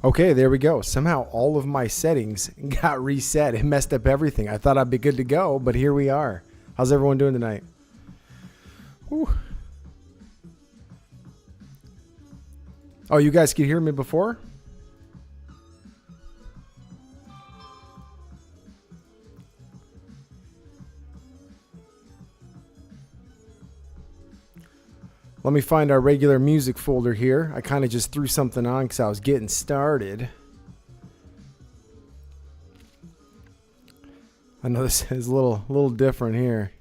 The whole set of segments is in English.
Okay, there we go. Somehow all of my settings got reset. It messed up everything. I thought I'd be good to go, but here we are. How's everyone doing tonight? Whew. Oh, you guys could hear me before? Let me find our regular music folder here. I kind of just threw something on because I was getting started. I know this is a little different here.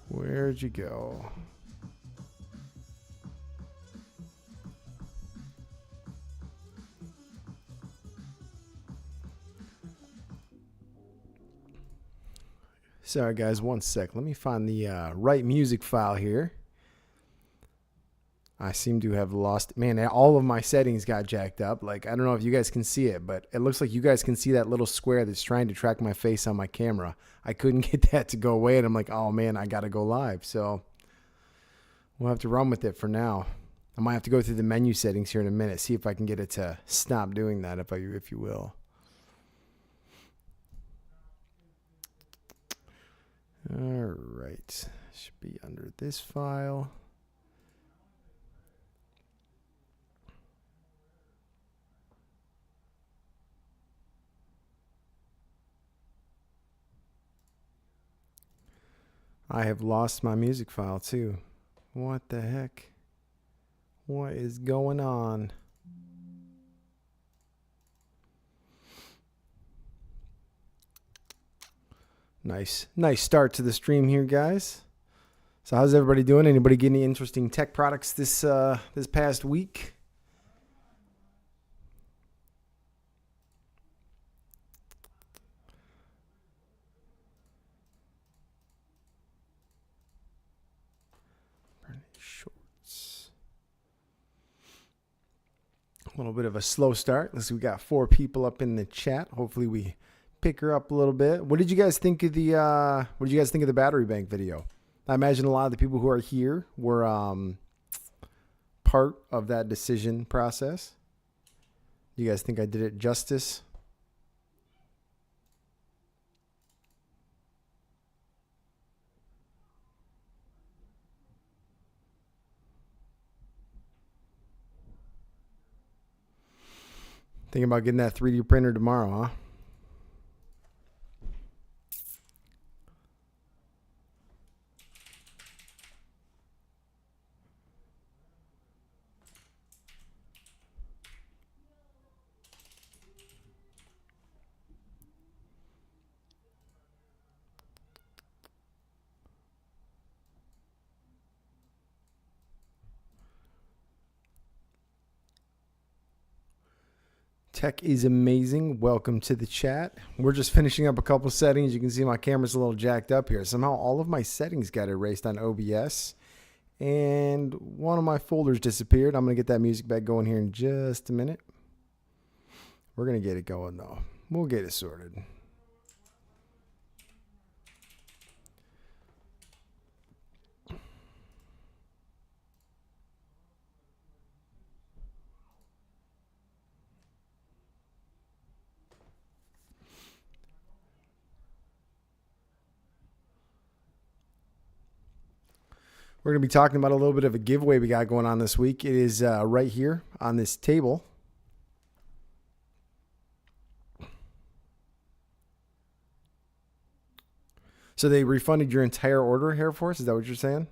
Where'd you go? Sorry guys, one sec. Let me find the right music file here. I seem to have lost, man, all of my settings got jacked up. Like, I don't know if you guys can see it, but it looks like you guys can see that little square that's trying to track my face on my camera. I couldn't get that to go away, and I'm like, oh man, I gotta go live. So we'll have to run with it for now. I might have to go through the menu settings here in a minute, see if I can get it to stop doing that, if you will. All right, should be under this file. I have lost my music file too. What the heck? What is going on? Nice start to the stream here, guys. So how's everybody doing? Anybody get any interesting tech products this past week? Shorts. A little bit of a slow start. Let's see, we got 4 people up in the chat. Hopefully we pick her up a little bit. What did you guys think of the battery bank video? I imagine a lot of the people who are here were part of that decision process. You guys think I did it justice? Thinking about getting that 3D printer tomorrow, huh? Tech is amazing. Welcome to the chat. We're just finishing up a couple settings. You can see my camera's a little jacked up here. Somehow all of my settings got erased on OBS. And one of my folders disappeared. I'm going to get that music back going here in just a minute. We're going to get it going, though. We'll get it sorted. We're going to be talking about a little bit of a giveaway we got going on this week. It is right here on this table. So they refunded your entire order, Air Force? Is that what you're saying?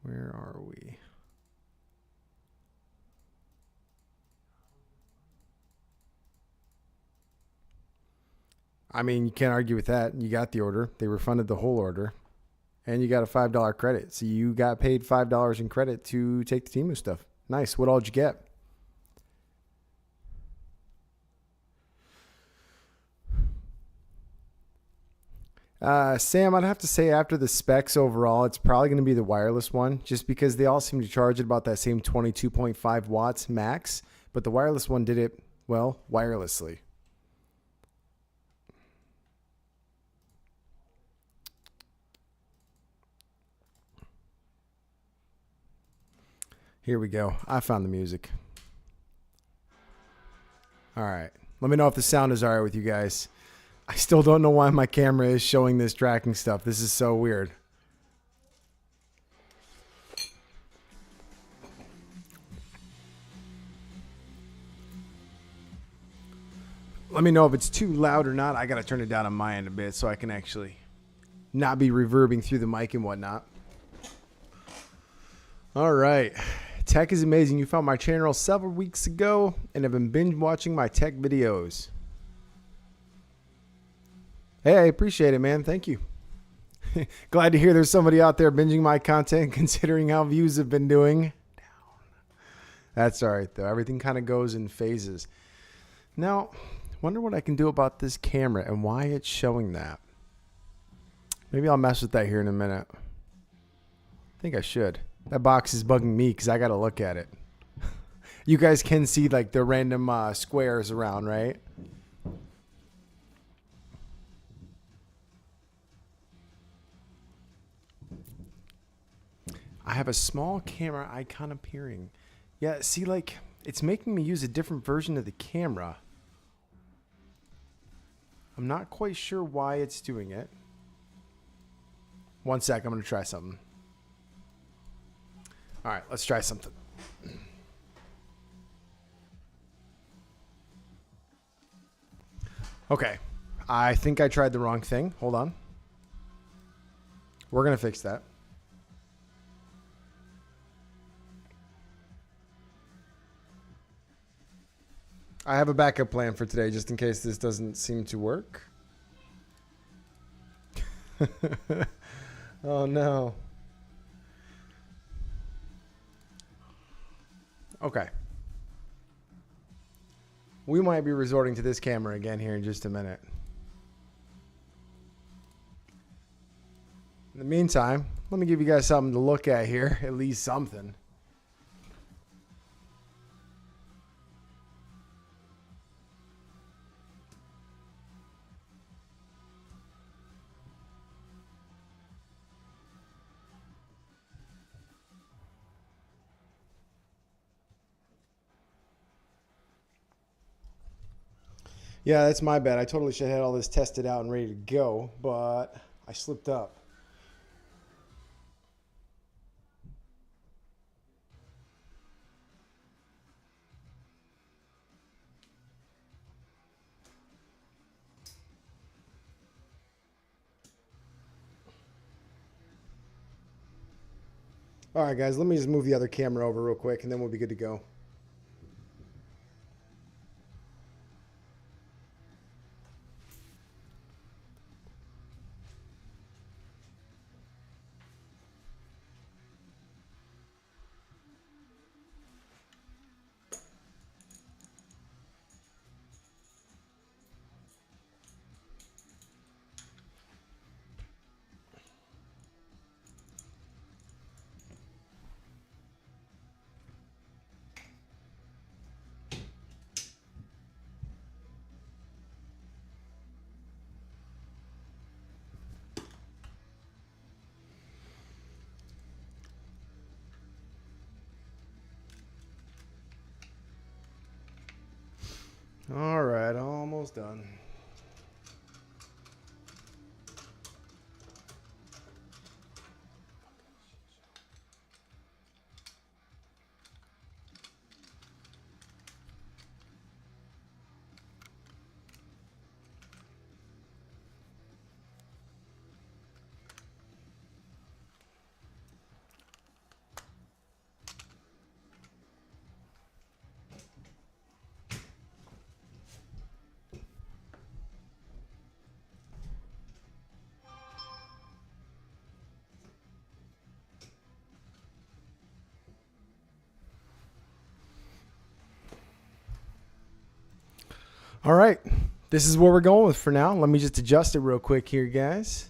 Where are we? I mean, you can't argue with that. You got the order. They refunded the whole order. And you got a $5 credit. So you got paid $5 in credit to take the Temu stuff. Nice. What all did you get? Sam, I'd have to say after the specs overall, it's probably going to be the wireless one, just because they all seem to charge at about that same 22.5 watts max, but the wireless one did it, well, wirelessly. Here we go. I found the music. All right. Let me know if the sound is all right with you guys. I still don't know why my camera is showing this tracking stuff. This is so weird. Let me know if it's too loud or not. I got to turn it down on my end a bit so I can actually not be reverbing through the mic and whatnot. All right. Tech is amazing. You found my channel several weeks ago and have been binge watching my tech videos. Hey, I appreciate it, man. Thank you. Glad to hear there's somebody out there binging my content considering how views have been doing. That's all right, though. Everything kind of goes in phases. Now, wonder what I can do about this camera and why it's showing that. Maybe I'll mess with that here in a minute. I think I should. That box is bugging me because I got to look at it. You guys can see like the random squares around, right? I have a small camera icon appearing. Yeah, see, like, it's making me use a different version of the camera. I'm not quite sure why it's doing it. One sec, I'm going to try something. All right, let's try something. Okay, I think I tried the wrong thing. Hold on. We're going to fix that. I have a backup plan for today just in case this doesn't seem to work. Oh, no. Okay. We might be resorting to this camera again here in just a minute. In the meantime, let me give you guys something to look at here, at least something. Yeah, that's my bad. I totally should have had all this tested out and ready to go, but I slipped up. All right, guys, let me just move the other camera over real quick, and then we'll be good to go. All right, almost done. All right, This is what we're going with for now. Let me just adjust it real quick here, guys.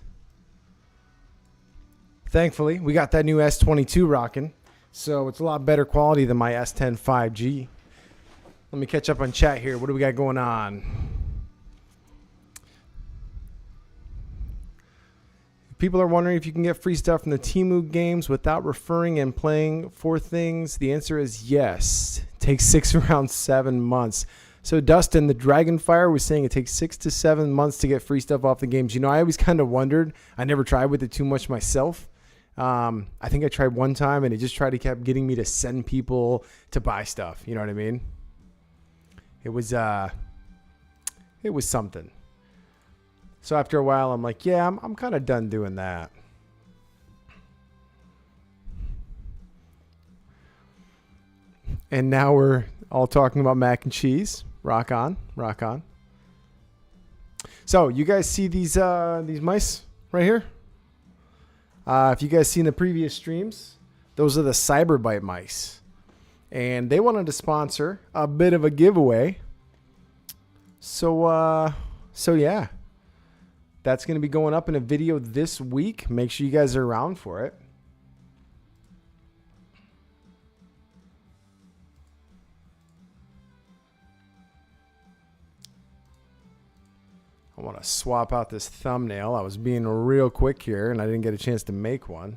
Thankfully, we got that new S22 rocking, so it's a lot better quality than my S10 5G. Let me catch up on chat here. What do we got going on? People are wondering if you can get free stuff from the Temu games without referring and playing for things. The answer is yes. It takes 6 around 7 months. So Dustin, the Dragonfire, was saying it takes 6 to 7 months to get free stuff off the games. You know, I always kind of wondered. I never tried with it too much myself. I think I tried one time, and it just kept getting me to send people to buy stuff. You know what I mean? It was something. So after a while, I'm like, yeah, I'm kind of done doing that. And now we're all talking about mac and cheese. Rock on, rock on. So you guys see these mice right here? If you guys seen the previous streams, those are the Cyberbite mice. And they wanted to sponsor a bit of a giveaway. So yeah. That's going to be going up in a video this week. Make sure you guys are around for it. I want to swap out this thumbnail. I was being real quick here, and I didn't get a chance to make one.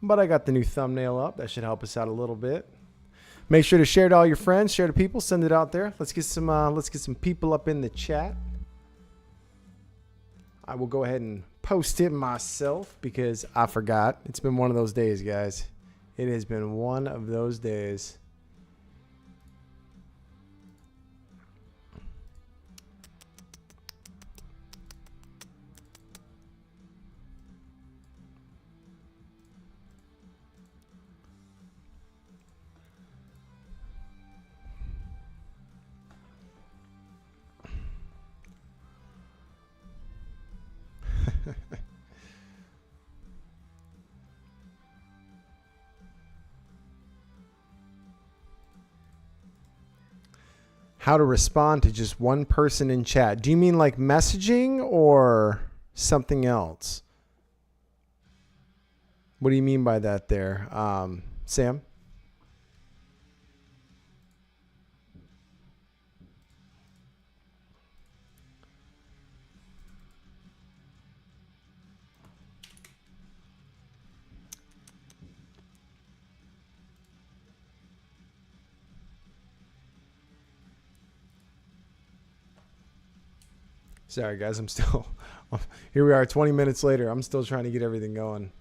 But I got the new thumbnail up. That should help us out a little bit. Make sure to share it to all your friends. Share to people. Send it out there. Let's get some people up in the chat. I will go ahead and post it myself because I forgot. It's been one of those days, guys. It has been one of those days. How to respond to just one person in chat. Do you mean like messaging or something else? What do you mean by that there, Sam? Sorry, guys. I'm still... Here we are 20 minutes later. I'm still trying to get everything going.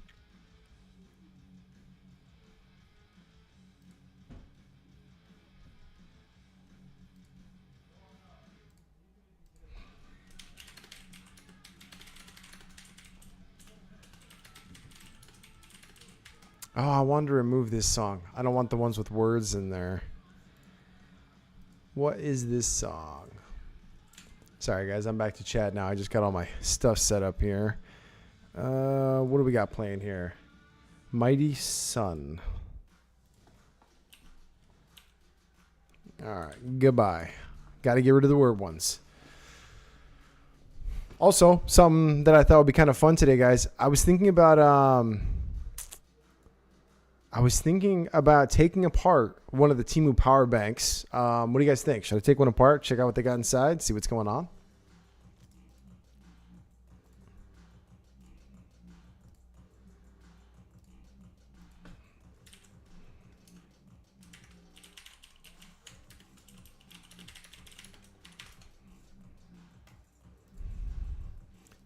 Oh, I wanted to remove this song. I don't want the ones with words in there. What is this song? Sorry, guys. I'm back to chat now. I just got all my stuff set up here. What do we got playing here? Mighty Sun. All right. Goodbye. Got to get rid of the word ones. Also, something that I thought would be kind of fun today, guys. I was thinking about taking apart one of the Temu power banks. What do you guys think? Should I take one apart, check out what they got inside, see what's going on?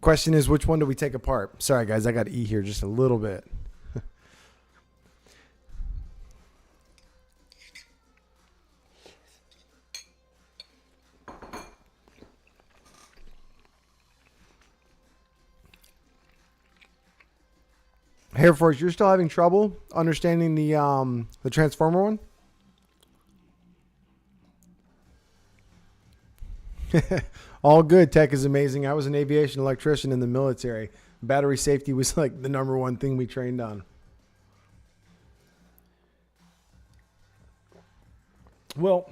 Question is, which one do we take apart? Sorry, guys, I got to eat here just a little bit. Air Force, you're still having trouble understanding the Transformer one? All good. Tech is amazing. I was an aviation electrician in the military. Battery safety was like the #1 thing we trained on. Well,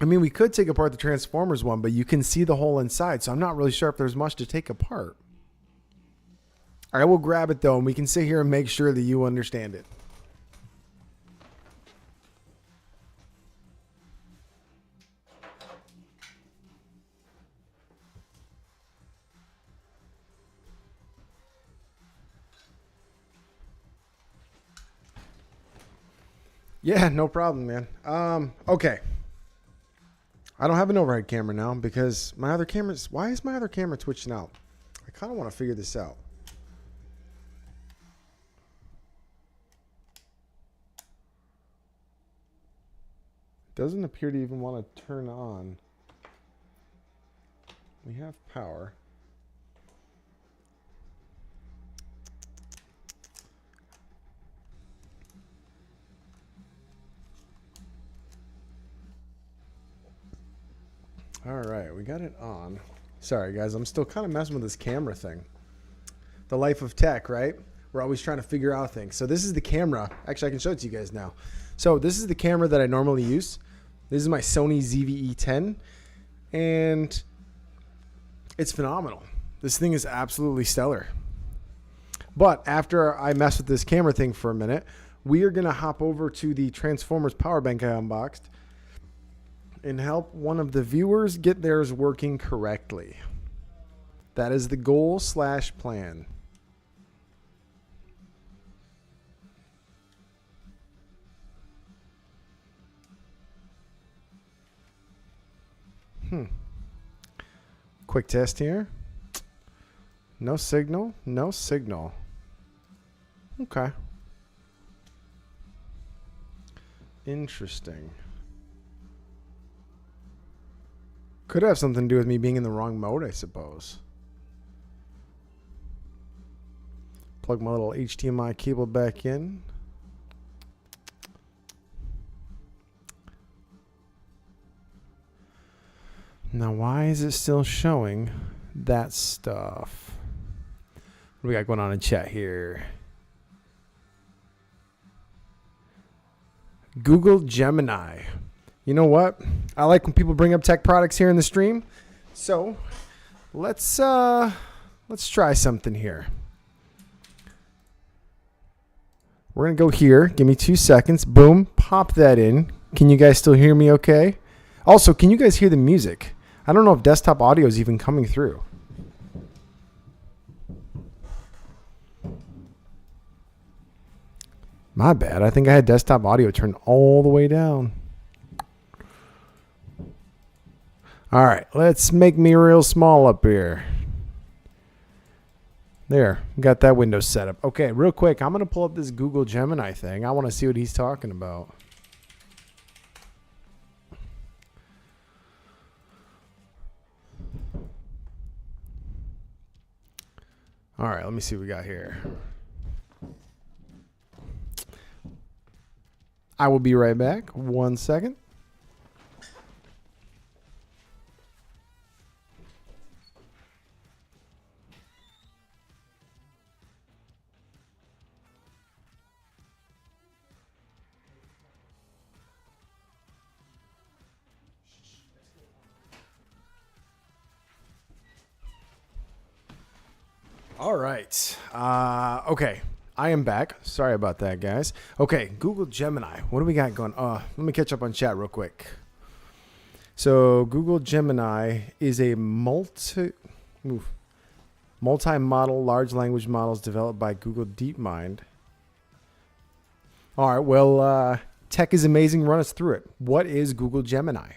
I mean, we could take apart the Transformers one, but you can see the hole inside, so I'm not really sure if there's much to take apart. All right, we'll grab it, though, and we can sit here and make sure that you understand it. Yeah, no problem, man. Okay. I don't have an overhead camera now because my other camera's... Why is my other camera twitching out? I kind of want to figure this out. Doesn't appear to even want to turn on. We have power. All right, we got it on. Sorry, guys, I'm still kind of messing with this camera thing. The life of tech, right? We're always trying to figure out things. So this is the camera. Actually, I can show it to you guys now. So this is the camera that I normally use. This is my Sony ZV-E10, and it's phenomenal. This thing is absolutely stellar. But after I mess with this camera thing for a minute, we are going to hop over to the Transformers power bank I unboxed and help one of the viewers get theirs working correctly. That is the goal/plan. Quick test here. No signal. No signal. Okay. Interesting. Could have something to do with me being in the wrong mode, I suppose. Plug my little HDMI cable back in. Now, why is it still showing that stuff? What do we got going on in chat here? Google Gemini. You know what? I like when people bring up tech products here in the stream. So let's try something here. We're gonna go here. Give me 2 seconds. Boom. Pop that in. Can you guys still hear me okay? Also, can you guys hear the music? I don't know if desktop audio is even coming through. My bad. I think I had desktop audio turned all the way down. All right, let's make me real small up here. There, got that window set up. Okay, real quick, I'm going to pull up this Google Gemini thing. I want to see what he's talking about. All right, let me see what we got here. I will be right back. 1 second. All right. Okay. I am back. Sorry about that, guys. Okay. Google Gemini. What do we got going? Let me catch up on chat real quick. So Google Gemini is a multi-model large language models developed by Google DeepMind. All right. Well, tech is amazing. Run us through it. What is Google Gemini?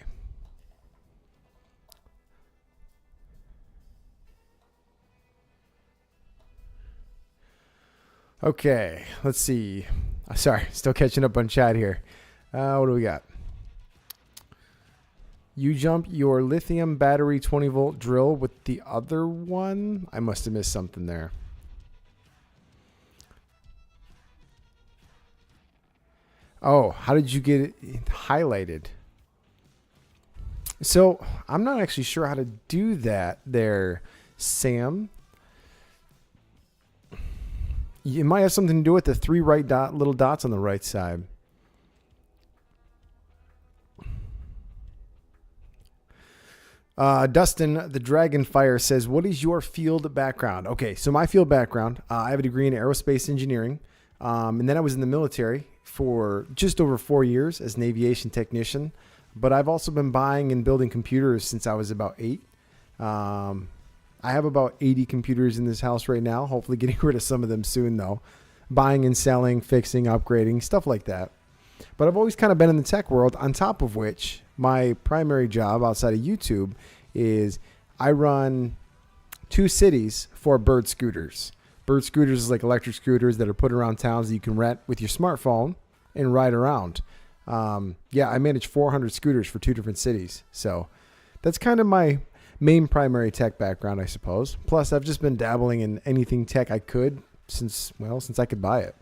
Okay, let's see. Sorry, still catching up on chat here. What do we got? You jump your lithium battery 20-volt drill with the other one? I must have missed something there. Oh, how did you get it highlighted? So, I'm not actually sure how to do that there, Sam. It might have something to do with the 3 little dots on the right side. Dustin, the Dragonfire says, what is your field background? Okay, so my field background, I have a degree in aerospace engineering. And then I was in the military for just over 4 years as an aviation technician. But I've also been buying and building computers since I was about 8. I have about 80 computers in this house right now, hopefully getting rid of some of them soon, though. Buying and selling, fixing, upgrading, stuff like that. But I've always kind of been in the tech world, on top of which my primary job outside of YouTube is I run 2 cities for Bird Scooters. Bird Scooters is like electric scooters that are put around towns that you can rent with your smartphone and ride around. I manage 400 scooters for 2 different cities. So that's kind of my main primary tech background, I suppose. Plus, I've just been dabbling in anything tech I could since I could buy it.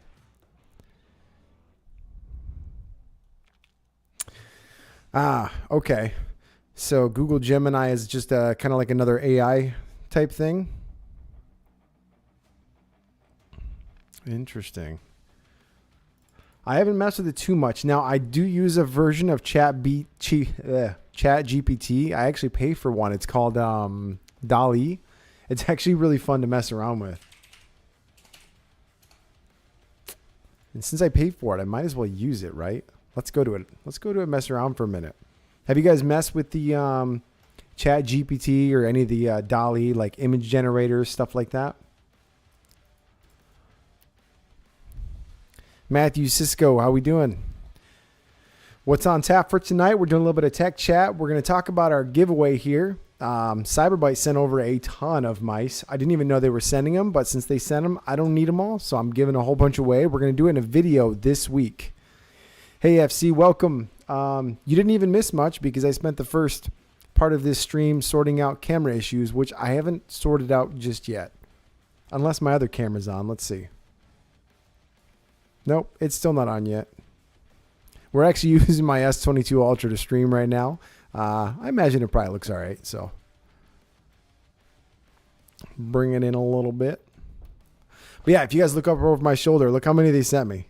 Okay. So Google Gemini is just kind of like another AI type thing. Interesting. I haven't messed with it too much. Now, I do use a version of Chat GPT. I actually pay for one. It's called DALL-E. It's actually really fun to mess around with. And since I paid for it, I might as well use it, right? Let's go to it. Let's go to it, mess around for a minute. Have you guys messed with the Chat GPT or any of the DALL-E, like image generators, stuff like that? Matthew Cisco, how we doing? What's on tap for tonight? We're doing a little bit of tech chat. We're going to talk about our giveaway here. Cyberbyte sent over a ton of mice. I didn't even know they were sending them, but since they sent them, I don't need them all, so I'm giving a whole bunch away. We're going to do it in a video this week. Hey, FC, welcome. You didn't even miss much because I spent the first part of this stream sorting out camera issues, which I haven't sorted out just yet. Unless my other camera's on. Let's see. Nope, it's still not on yet. We're actually using my S22 Ultra to stream right now. I imagine it probably looks all right, so. Bring it in a little bit. But yeah, if you guys look up over my shoulder, look how many they sent me.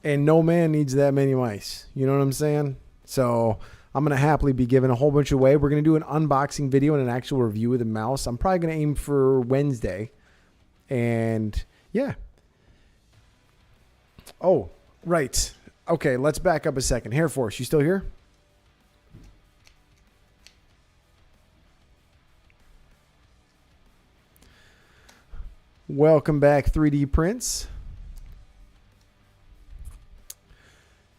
And no man needs that many mice. You know what I'm saying? So I'm going to happily be giving a whole bunch away. We're going to do an unboxing video and an actual review of the mouse. I'm probably going to aim for Wednesday. And yeah. Oh, right. Okay, let's back up a second. Hair Force, you still here? Welcome back, 3D Prince.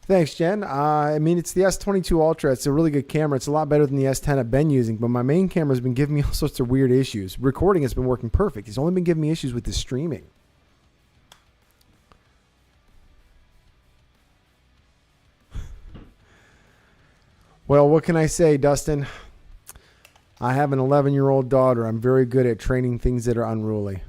Thanks, Jen. I mean, it's the S22 Ultra. It's a really good camera. It's a lot better than the S10 I've been using, but my main camera has been giving me all sorts of weird issues. Recording has been working perfect. It's only been giving me issues with the streaming. Well, what can I say, Dustin? I have an 11-year-old daughter. I'm very good at training things that are unruly.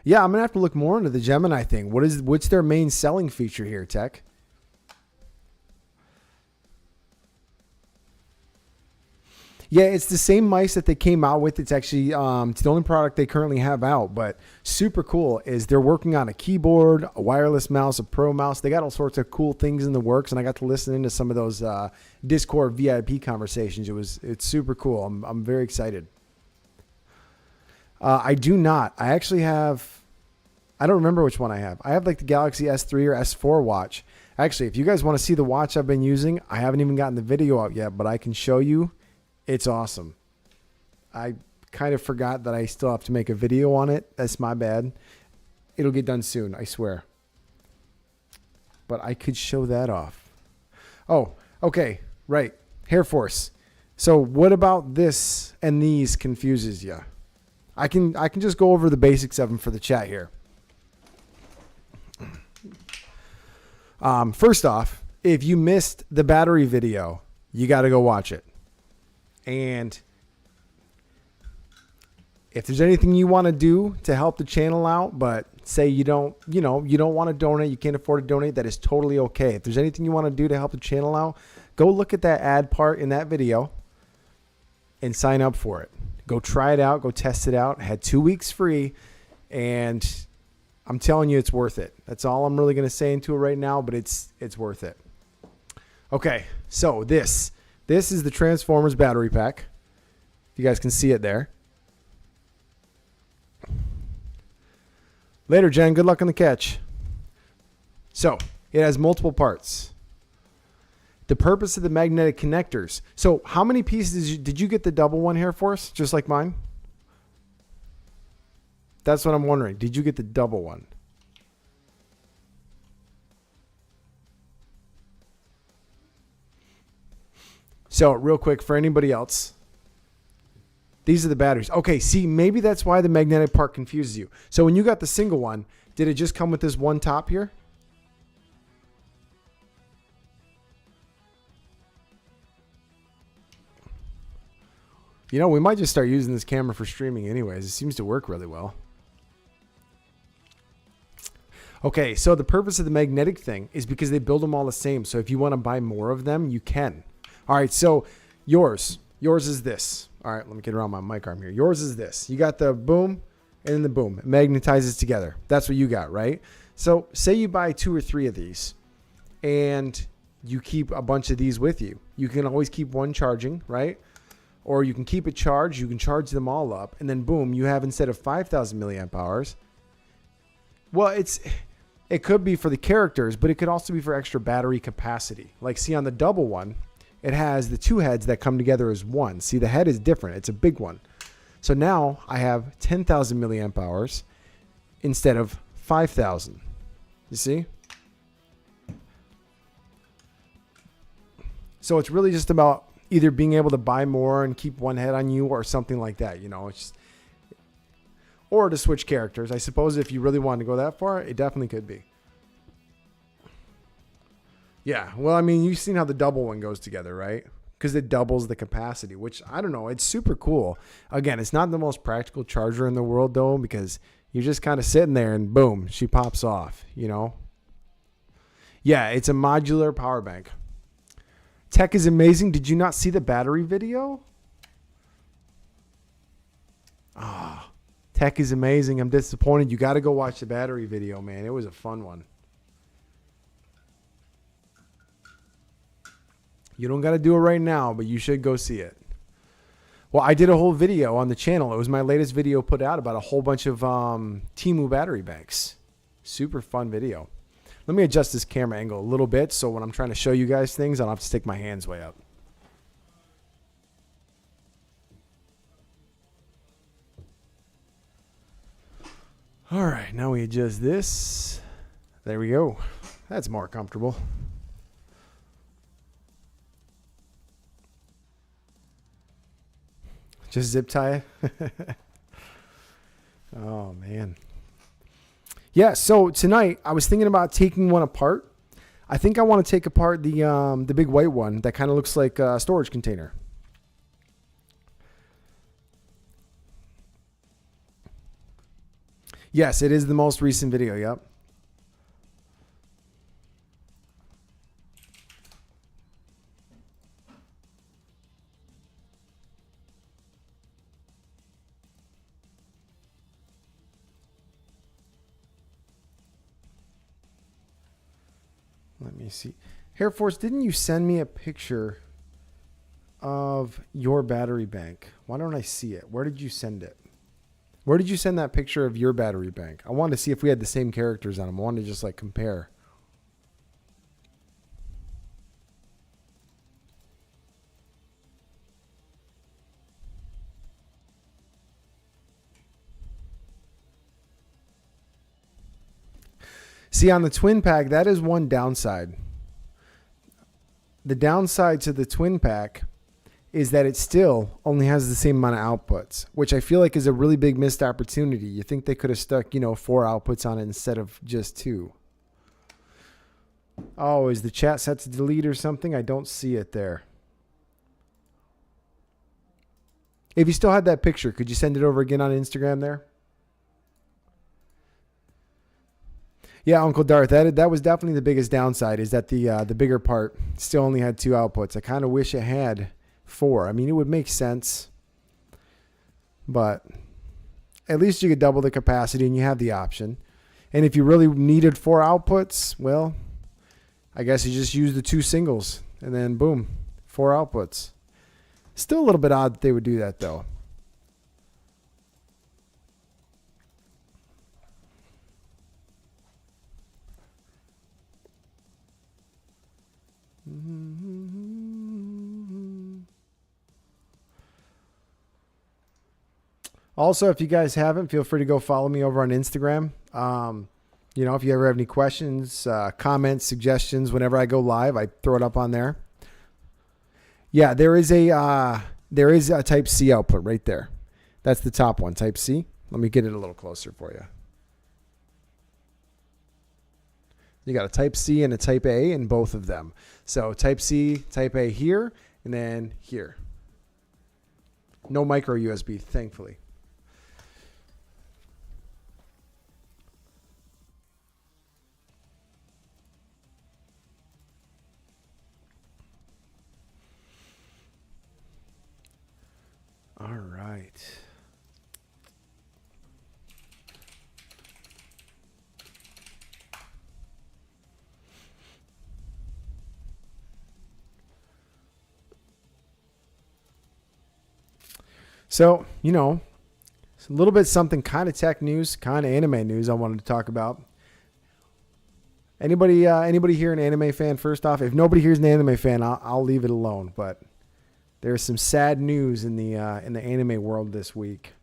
Yeah, I'm going to have to look more into the Gemini thing. What's their main selling feature here, Tech? Yeah, it's the same mice that they came out with. It's actually it's the only product they currently have out, but super cool is they're working on a keyboard, a wireless mouse, a pro mouse. They got all sorts of cool things in the works, and I got to listen into some of those Discord VIP conversations. It's super cool. I'm very excited. I do not. I actually have, I don't remember which one I have. I have like the Galaxy S3 or S4 watch. Actually, if you guys want to see the watch I've been using, I haven't even gotten the video out yet, but I can show you. It's awesome. I kind of forgot that I still have to make a video on it. That's my bad. It'll get done soon, I swear. But I could show that off. Oh, okay. Right. Hair Force. So what about this and these confuses you? I can just go over the basics of them for the chat here. First off, if you missed the battery video, you got to go watch it. And if there's anything you want to do to help the channel out, but say you don't want to donate, you can't afford to donate, that is totally okay. If there's anything you want to do to help the channel out, go look at that ad part in that video and sign up for it. Go try it out. Go test it out. I had 2 weeks free, and I'm telling you, it's worth it. That's all I'm really going to say into it right now, but it's worth it. Okay, so this is the Transformers battery pack. You guys can see it there. Later, Jen. Good luck on the catch. So it has multiple parts. The purpose of the magnetic connectors. So how many pieces did you get the double one here for us, just like mine? That's what I'm wondering. Did you get the double one? So real quick for anybody else, these are the batteries. Okay, see, maybe that's why the magnetic part confuses you. So when you got the single one, did it just come with this one top here? You know, we might just start using this camera for streaming anyways. It seems to work really well. Okay, so the purpose of the magnetic thing is because they build them all the same. So if you want to buy more of them, you can. All right, so yours is this. All right, let me get around my mic arm here. Yours is this. You got the boom and then the boom. It magnetizes together. That's what you got, right? So say you buy 2 or 3 of these and you keep a bunch of these with you. You can always keep one charging, right? Or you can keep it charged. You can charge them all up. And then boom, you have instead of 5,000 milliamp hours. Well, it could be for the characters, but it could also be for extra battery capacity. Like see on the double one, it has the 2 heads that come together as one. See, the head is different. It's a big one. So now I have 10,000 milliamp hours instead of 5,000. You see? So it's really just about either being able to buy more and keep one head on you or something like that. You know, it's just, or to switch characters. I suppose if you really wanted to go that far, it definitely could be. Yeah, well, I mean, you've seen how the double one goes together, right? Because it doubles the capacity, which, I don't know, it's super cool. Again, it's not the most practical charger in the world, though, because you're just kind of sitting there and boom, she pops off, you know? Yeah, it's a modular power bank. Tech is amazing. Did you not see the battery video? Ah, tech is amazing. I'm disappointed. You got to go watch the battery video, man. It was a fun one. You don't got to do it right now, but you should go see it. Well, I did a whole video on the channel. It was my latest video put out about a whole bunch of Temu battery banks. Super fun video. Let me adjust this camera angle a little bit so when I'm trying to show you guys things, I don't have to stick my hands way up. All right, now we adjust this. There we go. That's more comfortable. Just zip tie it. Oh, man. Yeah, so tonight I was thinking about taking one apart. I think I want to take apart the big white one that kind of looks like a storage container. Yes, it is the most recent video, yep. Let me see. Air Force, didn't you send me a picture of your battery bank? Why don't I see it? Where did you send it? Where did you send that picture of your battery bank? I wanted to see if we had the same characters on them. I wanted to just like compare. See, on the twin pack, that is one downside. The downside to the twin pack is that it still only has the same amount of outputs, which I feel like is a really big missed opportunity. You think they could have stuck, 4 outputs on it instead of just 2. Oh, is the chat set to delete or something? I don't see it there. If you still had that picture, could you send it over again on Instagram there? Yeah, Uncle Darth, that was definitely the biggest downside, is that the bigger part still only had 2 outputs. I kind of wish it had 4. I mean, it would make sense, but at least you could double the capacity and you have the option. And if you really needed 4 outputs, well, I guess you just use the 2 singles and then boom, 4 outputs. Still a little bit odd that they would do that though. Also, if you guys haven't, feel free to go follow me over on Instagram. You know, if you ever have any questions, comments, suggestions, whenever I go live, I throw it up on there. Yeah, there is a Type C output right there. That's the top one, Type C. Let me get it a little closer for you. You got a Type C and a Type A in both of them. So Type C, Type A here, and then here. No micro USB, thankfully. All right. So, you know, it's a little bit something kind of tech news, kind of anime news I wanted to talk about. Anybody here an anime fan? First off, if nobody here's an anime fan, I'll leave it alone. But there's some sad news in the anime world this week.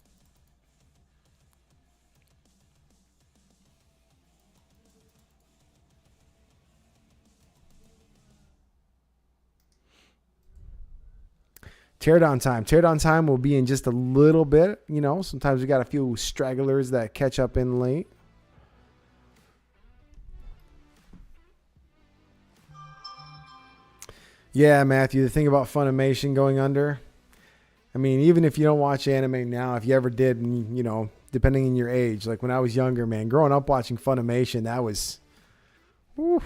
Teardown time. Teardown time will be in just a little bit. You know, sometimes we got a few stragglers that catch up in late. Yeah, Matthew, the thing about Funimation going under, I mean, even if you don't watch anime now, if you ever did, you know, depending on your age, like when I was younger, man, growing up watching Funimation, that was, whew.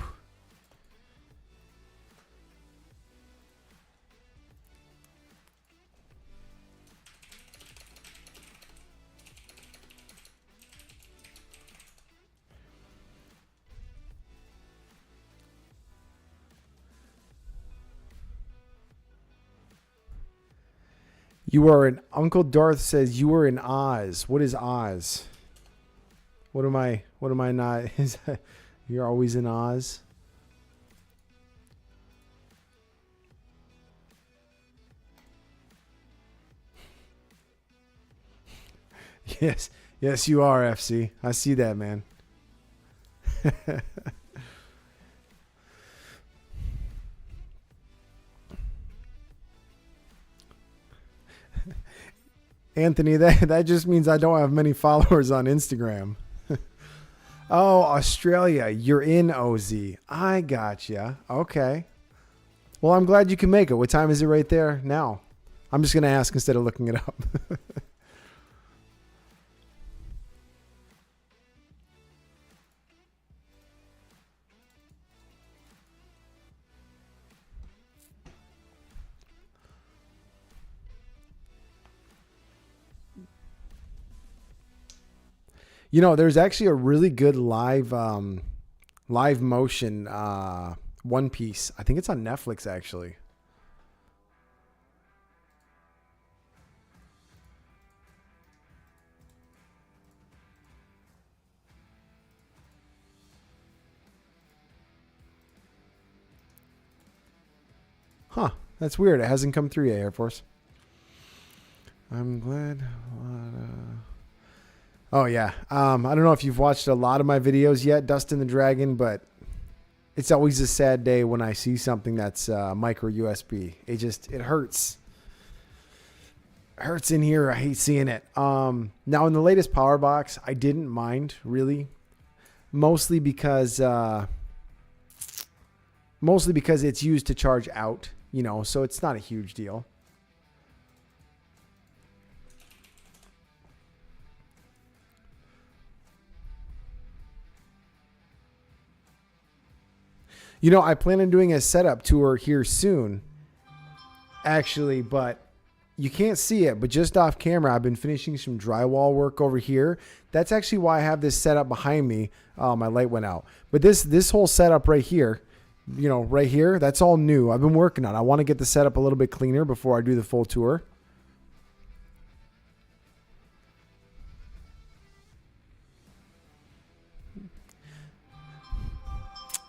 You are in, Uncle Darth says you were in Oz. What is Oz? What am I not? Is you're always in Oz? Yes. Yes, you are, FC. I see that, man. Anthony, that just means I don't have many followers on Instagram. Oh, Australia. You're in OZ. I gotcha. Okay. Well, I'm glad you can make it. What time is it right there now? I'm just going to ask instead of looking it up. You know, there's actually a really good live motion One Piece. I think it's on Netflix actually. Huh. That's weird. It hasn't come through yet, Air Force. I'm glad. Oh, yeah. I don't know if you've watched a lot of my videos yet, Dustin the Dragon, but it's always a sad day when I see something that's micro USB. It hurts. It hurts in here. I hate seeing it. Now, in the latest Power Box, I didn't mind, really. Mostly because it's used to charge out, you know, so it's not a huge deal. You know, I plan on doing a setup tour here soon, actually, but, you can't see it, but just off camera, I've been finishing some drywall work over here. That's actually why I have this setup behind me. Oh, my light went out. But this whole setup right here, you know, right here, that's all new. I've been working on it. I want to get the setup a little bit cleaner before I do the full tour.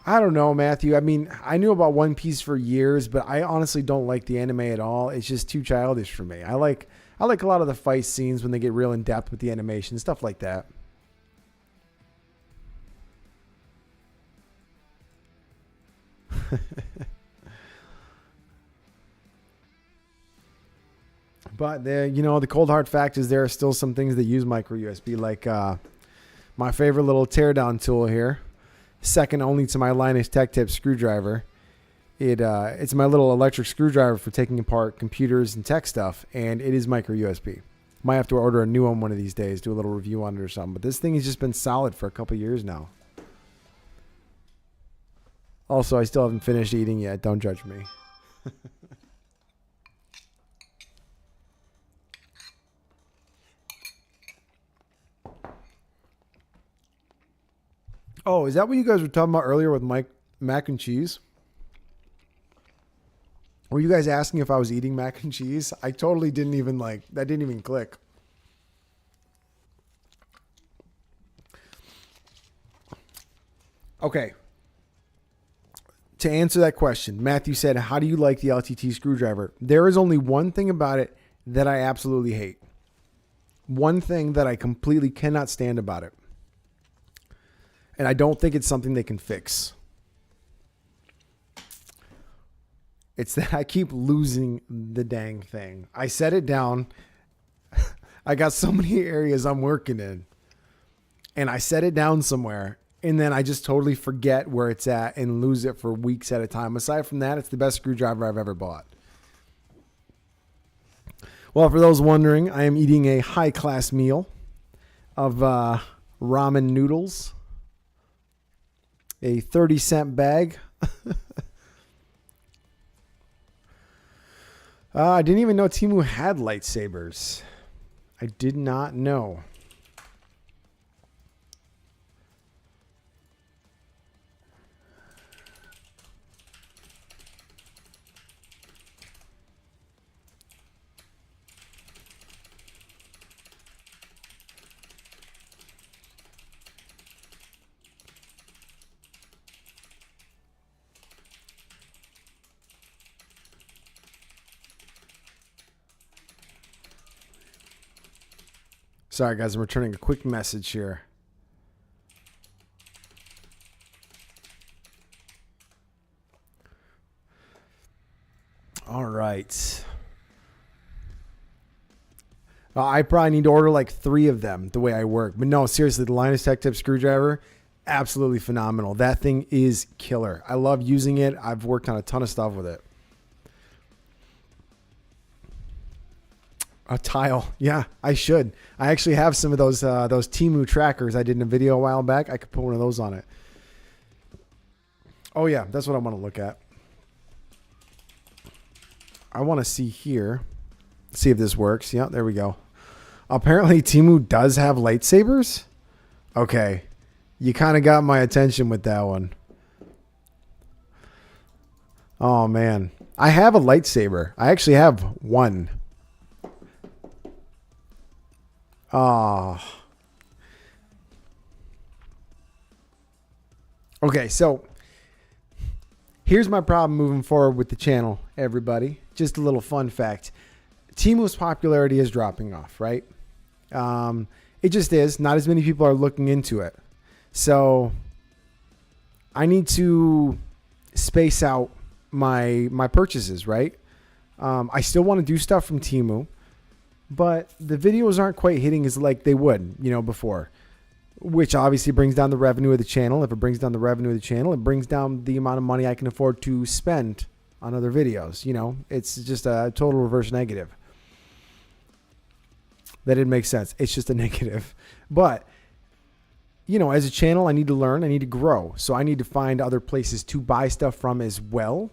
I don't know, Matthew. I mean, I knew about One Piece for years, but I honestly don't like the anime at all. It's just too childish for me. I like a lot of the fight scenes when they get real in depth with the animation, stuff like that. But the cold hard fact is there are still some things that use micro USB, like my favorite little teardown tool here. Second only to my Linus Tech Tip screwdriver. It's my little electric screwdriver for taking apart computers and tech stuff, and it is micro USB. Might have to order a new one of these days, do a little review on it or something. But this thing has just been solid for a couple years now. Also, I still haven't finished eating yet. Don't judge me. Oh, is that what you guys were talking about earlier with mac and cheese? Were you guys asking if I was eating mac and cheese? I totally didn't even that didn't even click. Okay. To answer that question, Matthew said, how do you like the LTT screwdriver? There is only one thing about it that I absolutely hate. One thing that I completely cannot stand about it. And I don't think it's something they can fix. It's that I keep losing the dang thing. I set it down. I got so many areas I'm working in. And I set it down somewhere. And then I just totally forget where it's at and lose it for weeks at a time. Aside from that, it's the best screwdriver I've ever bought. Well, for those wondering, I am eating a high-class meal of ramen noodles. A 30-cent bag. I didn't even know Temu had lightsabers. I did not know. Sorry, guys, I'm returning a quick message here. All right. I probably need to order like 3 of them the way I work. But no, seriously, the Linus Tech Tip screwdriver, absolutely phenomenal. That thing is killer. I love using it. I've worked on a ton of stuff with it. A tile. Yeah, I should. I actually have some of those Temu trackers I did in a video a while back. I could put one of those on it. Oh, yeah, that's what I want to look at. I want to see here. See if this works. Yeah, there we go. Apparently, Temu does have lightsabers. Okay. You kind of got my attention with that one. Oh, man. I have a lightsaber. I actually have one. Oh. Okay, so here's my problem moving forward with the channel, everybody. Just a little fun fact. Temu's popularity is dropping off, right? It just is. Not as many people are looking into it. So I need to space out my purchases, right? I still want to do stuff from Temu. But the videos aren't quite hitting as like they would, before, which obviously brings down the revenue of the channel. If it brings down the revenue of the channel, it brings down the amount of money I can afford to spend on other videos. It's just a total reverse negative. That didn't make sense. It's just a negative. But, as a channel, I need to learn. I need to grow. So I need to find other places to buy stuff from as well.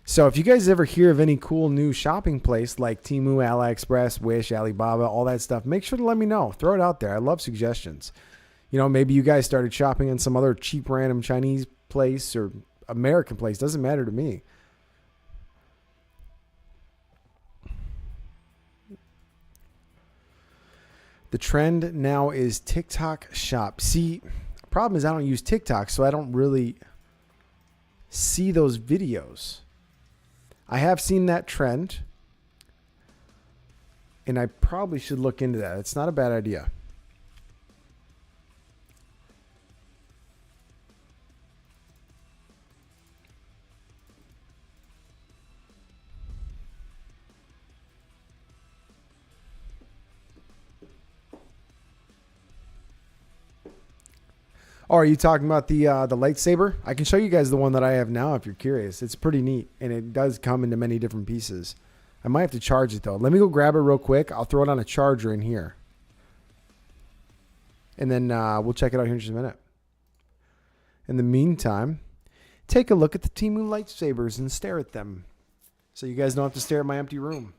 So if you guys ever hear of any cool new shopping place like Temu, AliExpress, Wish, Alibaba, all that stuff, make sure to let me know. Throw it out there. I love suggestions. You know, maybe you guys started shopping in some other cheap random Chinese place or American place. Doesn't matter to me. The trend now is TikTok shop. See, the problem is I don't use TikTok, so I don't really see those videos. I have seen that trend, and I probably should look into that. It's not a bad idea. Oh, are you talking about the lightsaber? I can show you guys the one that I have now if you're curious. It's pretty neat, and it does come into many different pieces. I might have to charge it, though. Let me go grab it real quick. I'll throw it on a charger in here. And then we'll check it out here in just a minute. In the meantime, take a look at the Temu lightsabers and stare at them, so you guys don't have to stare at my empty room.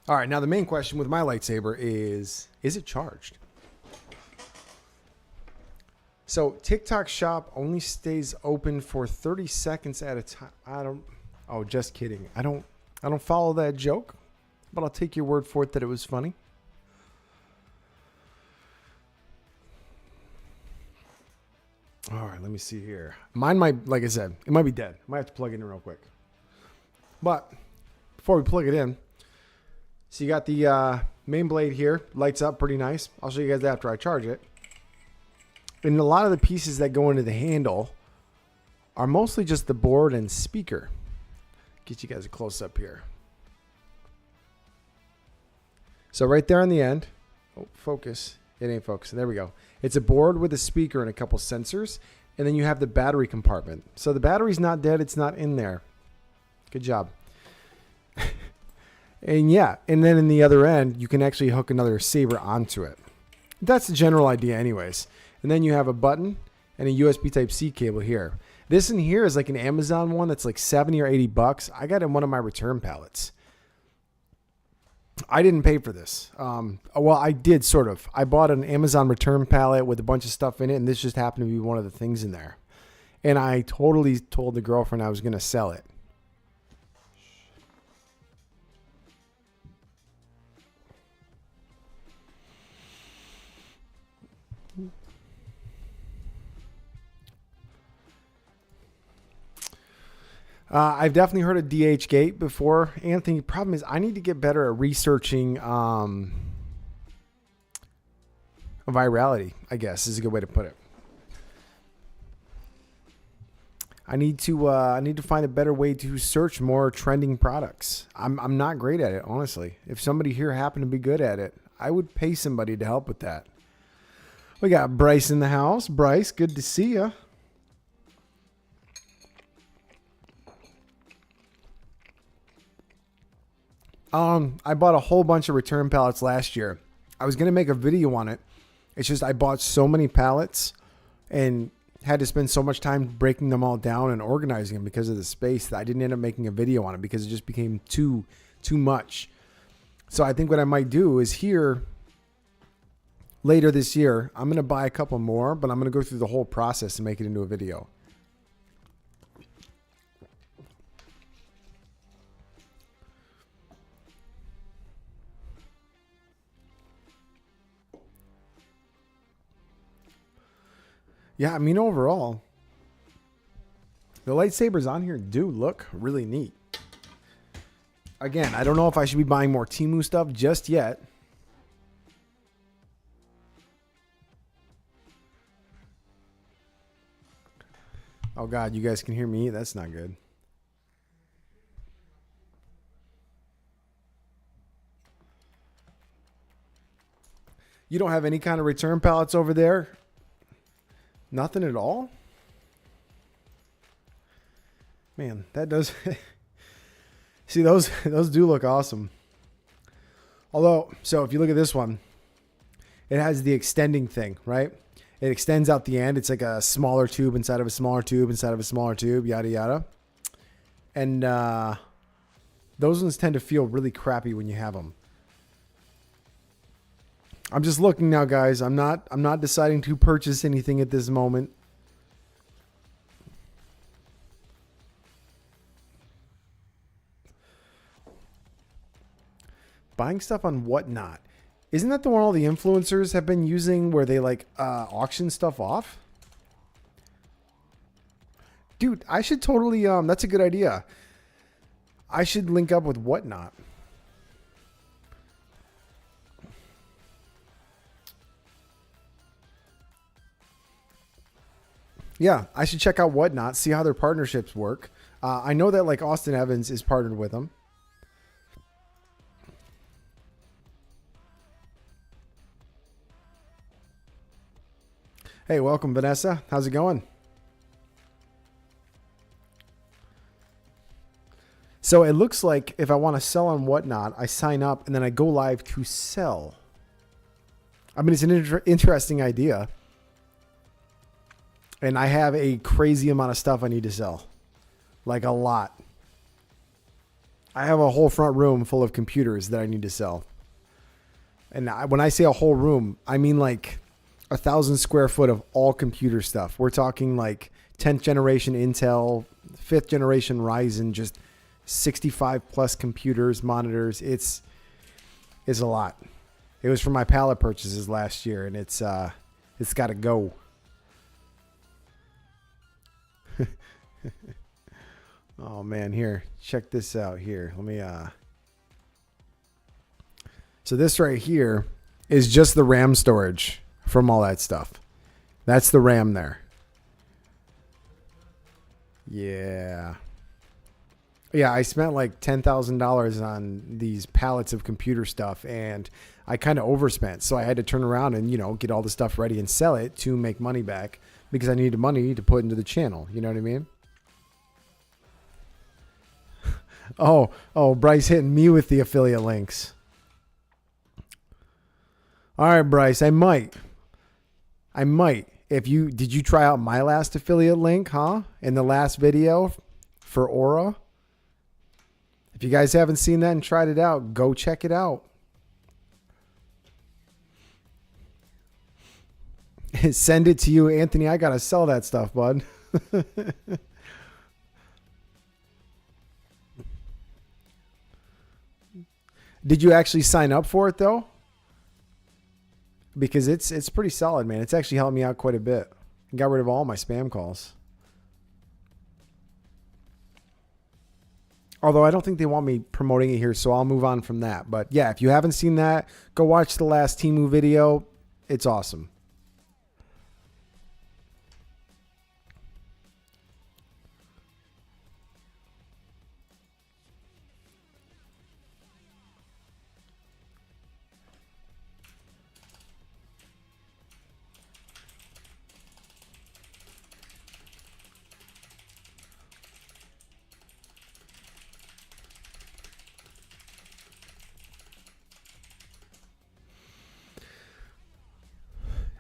All right, now the main question with my lightsaber is it charged? So TikTok shop only stays open for 30 seconds at a time. Oh, just kidding. I don't follow that joke, but I'll take your word for it that it was funny. All right, let me see here. Mine might, like I said, it might be dead. I might have to plug it in real quick. But before we plug it in, so you got the main blade here, lights up pretty nice. I'll show you guys after I charge it. And a lot of the pieces that go into the handle are mostly just the board and speaker. Get you guys a close up here. So right there on the end, oh, focus. It ain't focusing. There we go. It's a board with a speaker and a couple sensors. And then you have the battery compartment. So the battery's not dead. It's not in there. Good job. And yeah, and then in the other end, you can actually hook another saber onto it. That's the general idea anyways. And then you have a button and a USB Type-C cable here. This in here is like an Amazon one that's like 70 or 80 bucks. I got it in one of my return pallets. I didn't pay for this. Well, I did sort of. I bought an Amazon return pallet with a bunch of stuff in it, and this just happened to be one of the things in there. And I totally told the girlfriend I was going to sell it. I've definitely heard of DH Gate before, Anthony. Problem is I need to get better at researching virality, I guess is a good way to put it. I need to find a better way to search more trending products. I'm not great at it, honestly. If somebody here happened to be good at it, I would pay somebody to help with that. We got Bryce in the house. Bryce, good to see you. I bought a whole bunch of return pallets last year. I was going to make a video on it. It's just I bought so many pallets and had to spend so much time breaking them all down and organizing them because of the space that I didn't end up making a video on it because it just became too much. So I think what I might do is here later this year, I'm going to buy a couple more, but I'm going to go through the whole process and make it into a video. Yeah, I mean, overall, the lightsabers on here do look really neat. Again, I don't know if I should be buying more Temu stuff just yet. Oh God, you guys can hear me? That's not good. You don't have any kind of return pallets over there? Nothing at all? Man, that does... See, those do look awesome. Although, so if you look at this one, it has the extending thing, right? It extends out the end. It's like a smaller tube inside of a smaller tube inside of a smaller tube, yada, yada. And those ones tend to feel really crappy when you have them. I'm just looking now, guys. I'm not deciding to purchase anything at this moment. Buying stuff on Whatnot. Isn't that the one all the influencers have been using where they like auction stuff off? Dude, I should totally that's a good idea. I should link up with Whatnot. Yeah, I should check out Whatnot, see how their partnerships work. I know that like Austin Evans is partnered with them. Hey, welcome, Vanessa. How's it going? So it looks like if I want to sell on Whatnot, I sign up and then I go live to sell. I mean, it's an interesting idea. And I have a crazy amount of stuff I need to sell. Like a lot. I have a whole front room full of computers that I need to sell. And when I say a whole room, I mean like 1,000 square foot of all computer stuff. We're talking like 10th generation Intel, 5th generation Ryzen, just 65 plus computers, monitors. It's a lot. It was for my pallet purchases last year, and it's got to go. Oh man, here, check this out here. Let me so this right here is just the RAM storage from all that stuff. That's the RAM there. Yeah. Yeah, I spent like $10,000 on these pallets of computer stuff, and I kind of overspent. So I had to turn around and, you know, get all the stuff ready and sell it to make money back because I needed money to put into the channel. You know what I mean? Oh, Bryce hitting me with the affiliate links. All right, Bryce, I might. Did you try out my last affiliate link, huh? In the last video for Aura? If you guys haven't seen that and tried it out, go check it out. Send it to you, Anthony. I got to sell that stuff, bud. Did you actually sign up for it though? Because it's pretty solid, man. It's actually helped me out quite a bit. Got rid of all my spam calls. Although I don't think they want me promoting it here, so I'll move on from that. But yeah, if you haven't seen that, go watch the last Temu video. It's awesome.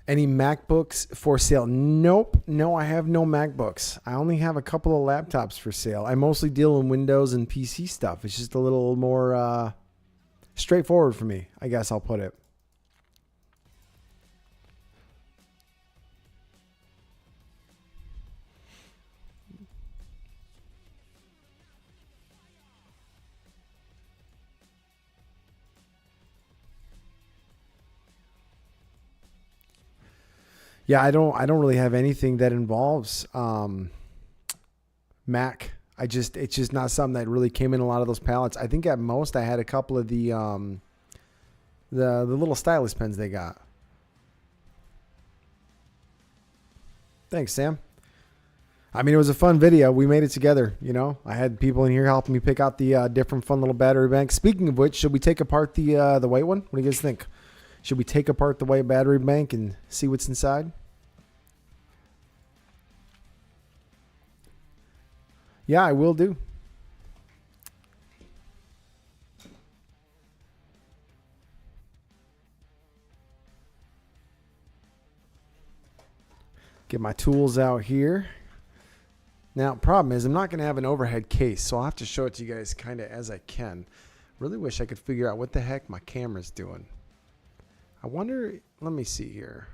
Any MacBooks for sale? Nope. No, I have no MacBooks. I only have a couple of laptops for sale. I mostly deal in Windows and PC stuff. It's just a little more straightforward for me, I guess I'll put it. Yeah, I don't really have anything that involves Mac. It's just not something that really came in a lot of those pallets. I think at most I had a couple of the little stylus pens they got. Thanks, Sam. I mean, it was a fun video. We made it together, you know. I had people in here helping me pick out the different fun little battery banks. Speaking of which, should we take apart the white one? What do you guys think? Should we take apart the white battery bank and see what's inside? Yeah, I will do. Get my tools out here. Now, problem is I'm not going to have an overhead case, so I'll have to show it to you guys kind of as I can. Really wish I could figure out what the heck my camera's doing. I wonder, let me see here.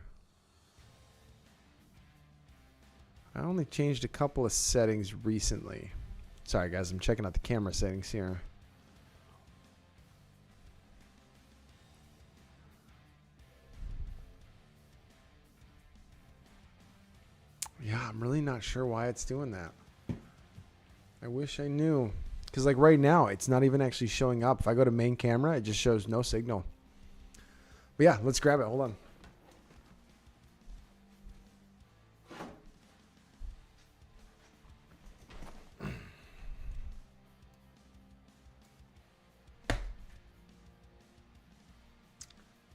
I only changed a couple of settings recently. Sorry guys, I'm checking out the camera settings here. Yeah, I'm really not sure why it's doing that. I wish I knew. Because like right now, it's not even actually showing up. If I go to main camera, it just shows no signal. But yeah, let's grab it. Hold on.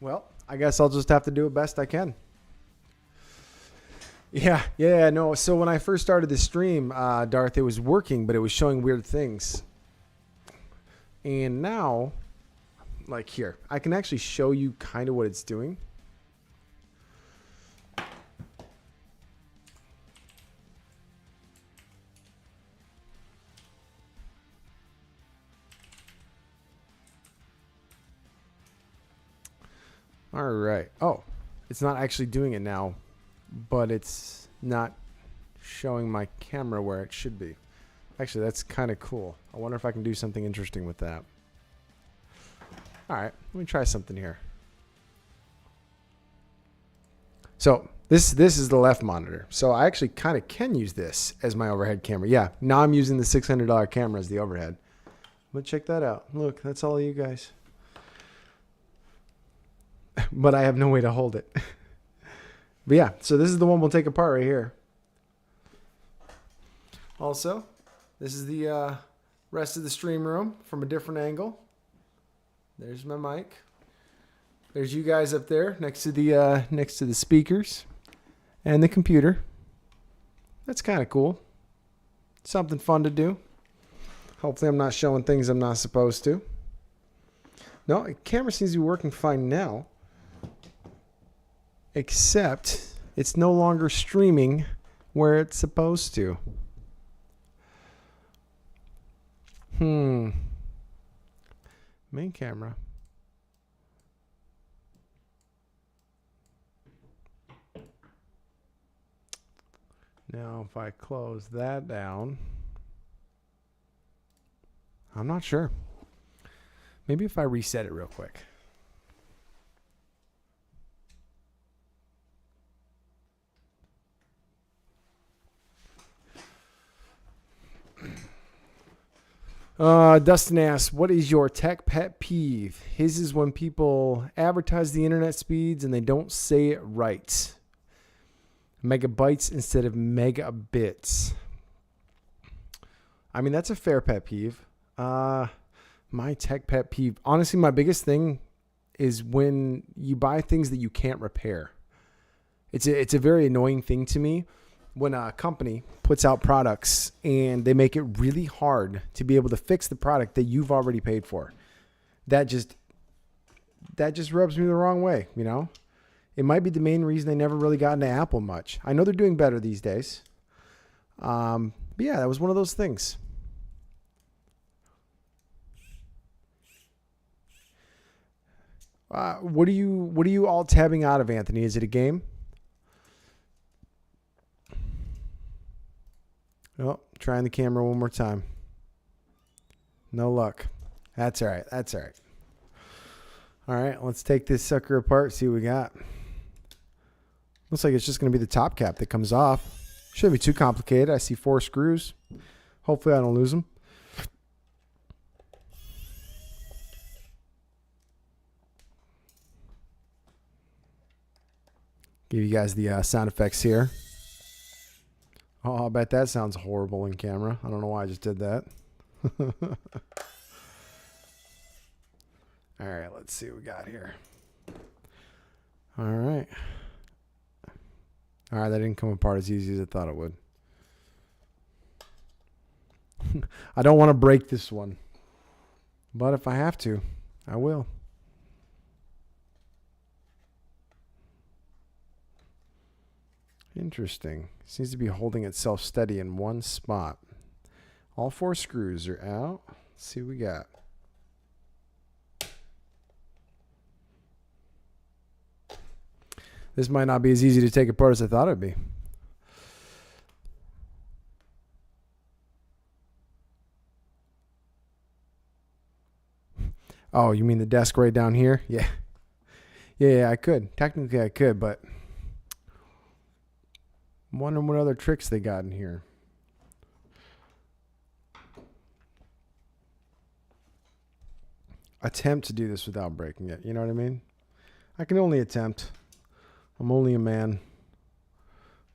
Well, I guess I'll just have to do it best I can. Yeah, no. So when I first started the stream, Darth, it was working, but it was showing weird things. And now, like here, I can actually show you kind of what it's doing. All right. Oh, it's not actually doing it now, but it's not showing my camera where it should be. Actually, that's kind of cool. I wonder if I can do something interesting with that. All right, let me try something here. So this is the left monitor. So I actually kind of can use this as my overhead camera. Yeah, now I'm using the $600 camera as the overhead. But check that out. Look, that's all of you guys. But I have no way to hold it. But yeah, so this is the one we'll take apart right here. Also, this is the rest of the stream room from a different angle. There's my mic. There's you guys up there next to the speakers and the computer. That's kind of cool. Something fun to do. Hopefully I'm not showing things I'm not supposed to. No, the camera seems to be working fine now. Except it's no longer streaming where it's supposed to. Main camera. Now if I close that down, I'm not sure. Maybe if I reset it real quick. Dustin asks, what is your tech pet peeve? His is when people advertise the internet speeds and they don't say it right. Megabytes instead of megabits. I mean, that's a fair pet peeve. My tech pet peeve. Honestly, my biggest thing is when you buy things that you can't repair. It's a very annoying thing to me. When a company puts out products and they make it really hard to be able to fix the product that you've already paid for, that just rubs me the wrong way, you know? It might be the main reason they never really got into Apple much. I know they're doing better these days. But yeah, that was one of those things. What are you all tabbing out of, Anthony? Is it a game? Oh, trying the camera one more time. No luck. That's all right. That's all right. All right, let's take this sucker apart, see what we got. Looks like it's just going to be the top cap that comes off. Shouldn't be too complicated. I see 4 screws. Hopefully I don't lose them. Give you guys the sound effects here. Oh, I bet that sounds horrible in camera. I don't know why I just did that. All right, let's see what we got here. All right. All right, that didn't come apart as easy as I thought it would. I don't want to break this one, but if I have to, I will. Interesting. Seems to be holding itself steady in one spot. All 4 screws are out. Let's see what we got. This might not be as easy to take apart as I thought it'd be. Oh, you mean the desk right down here? Yeah. Yeah, I could. Technically, I could, but I'm wondering what other tricks they got in here. Attempt to do this without breaking it. You know what I mean? I can only attempt. I'm only a man.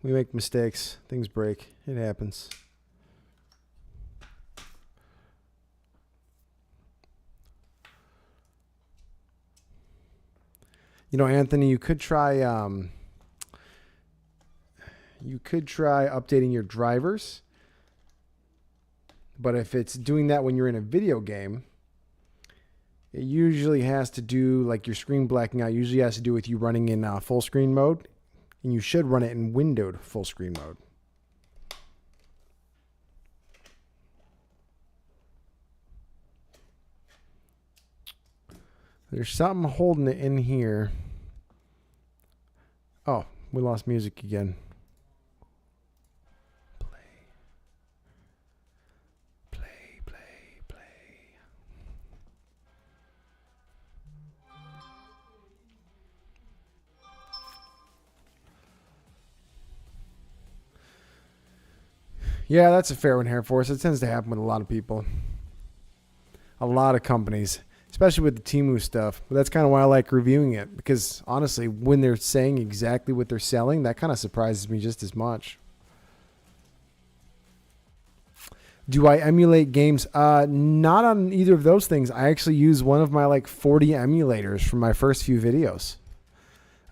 We make mistakes. Things break. It happens. You know, Anthony, you could try updating your drivers. But if it's doing that when you're in a video game, it usually has to do, like your screen blacking out, usually has to do with you running in full screen mode. And you should run it in windowed full screen mode. There's something holding it in here. Oh, we lost music again. Play. Yeah, that's a fair one here for us. It tends to happen with a lot of people. A lot of companies. Especially with the Temu stuff. But that's kind of why I like reviewing it. Because, honestly, when they're saying exactly what they're selling, that kind of surprises me just as much. Do I emulate games? Not on either of those things. I actually use one of my, 40 emulators from my first few videos.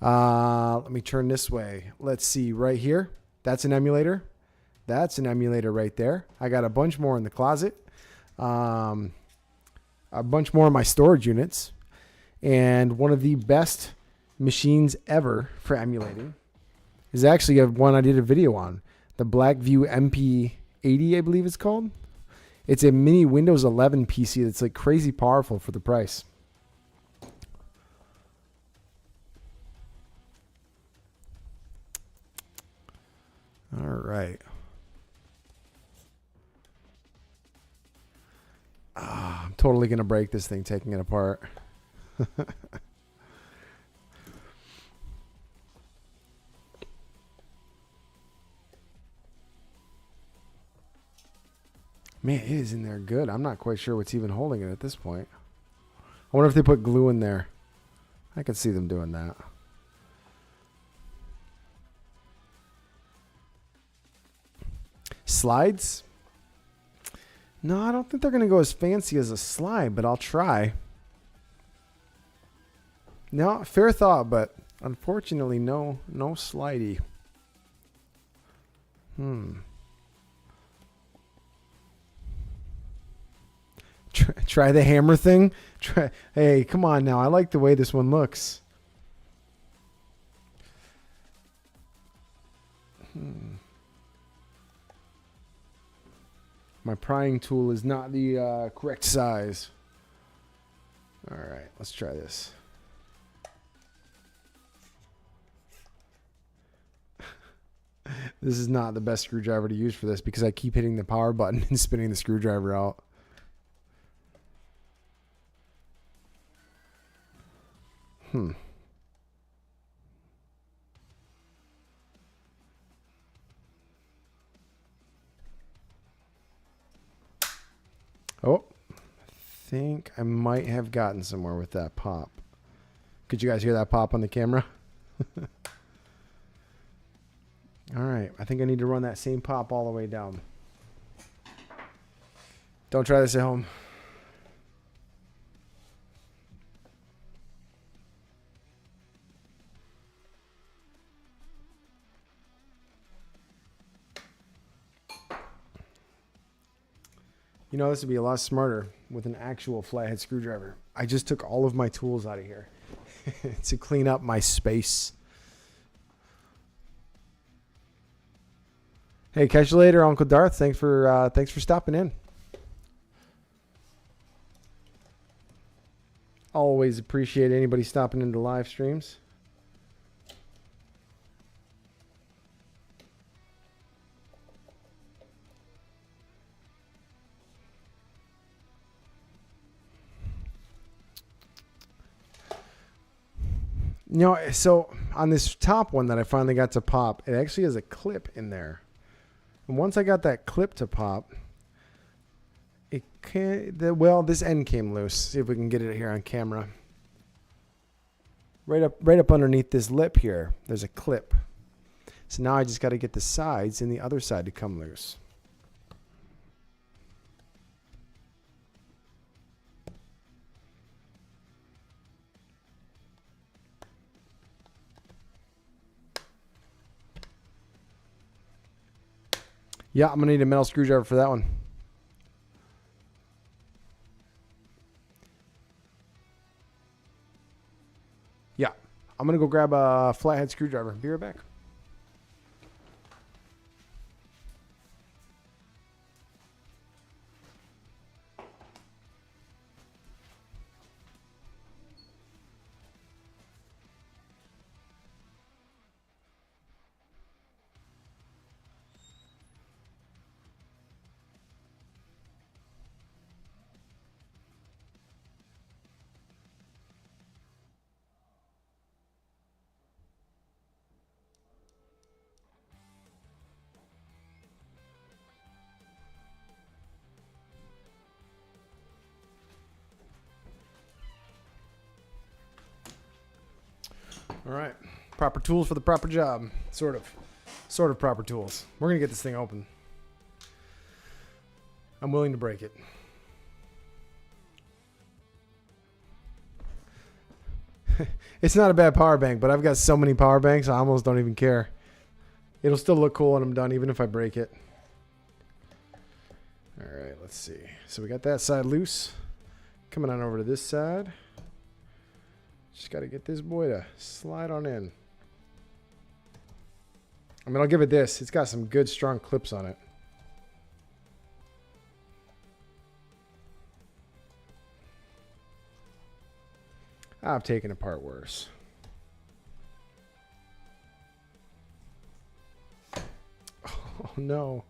Let me turn this way. Let's see. Right here. That's an emulator. That's an emulator right there. I got a bunch more in the closet. A bunch more of my storage units, and one of the best machines ever for emulating is actually one I did a video on, the Blackview MP80, I believe it's called. It's a mini Windows 11 PC that's like crazy powerful for the price. All right. I'm totally going to break this thing taking it apart. Man, it is in there good. I'm not quite sure what's even holding it at this point. I wonder if they put glue in there. I could see them doing that. Slides? No, I don't think they're going to go as fancy as a slide, but I'll try. No, fair thought, but unfortunately, no slidey. Try the hammer thing. Hey, come on now. I like the way this one looks. My prying tool is not the correct size. All right, let's try this. This is not the best screwdriver to use for this because I keep hitting the power button and spinning the screwdriver out. Oh, I think I might have gotten somewhere with that pop. Could you guys hear that pop on the camera? All right. I think I need to run that same pop all the way down. Don't try this at home. You know, this would be a lot smarter with an actual flathead screwdriver. I just took all of my tools out of here to clean up my space. Hey, catch you later, Uncle Darth. Thanks for stopping in. Always appreciate anybody stopping into live streams. You know, so on this top one that I finally got to pop, it actually has a clip in there. And once I got that clip to pop, it well, this end came loose. See if we can get it here on camera. Right up underneath this lip here, there's a clip. So now I just got to get the sides and the other side to come loose. Yeah, I'm going to need a metal screwdriver for that one. Yeah, I'm going to go grab a flathead screwdriver. Be right back. All right. Proper tools for the proper job. Sort of proper tools. We're going to get this thing open. I'm willing to break it. It's not a bad power bank, but I've got so many power banks, I almost don't even care. It'll still look cool when I'm done, even if I break it. All right, let's see. So we got that side loose. Coming on over to this side. Just got to get this boy to slide on in. I mean, I'll give it this. It's got some good, strong clips on it. I've taken apart worse. Oh, no.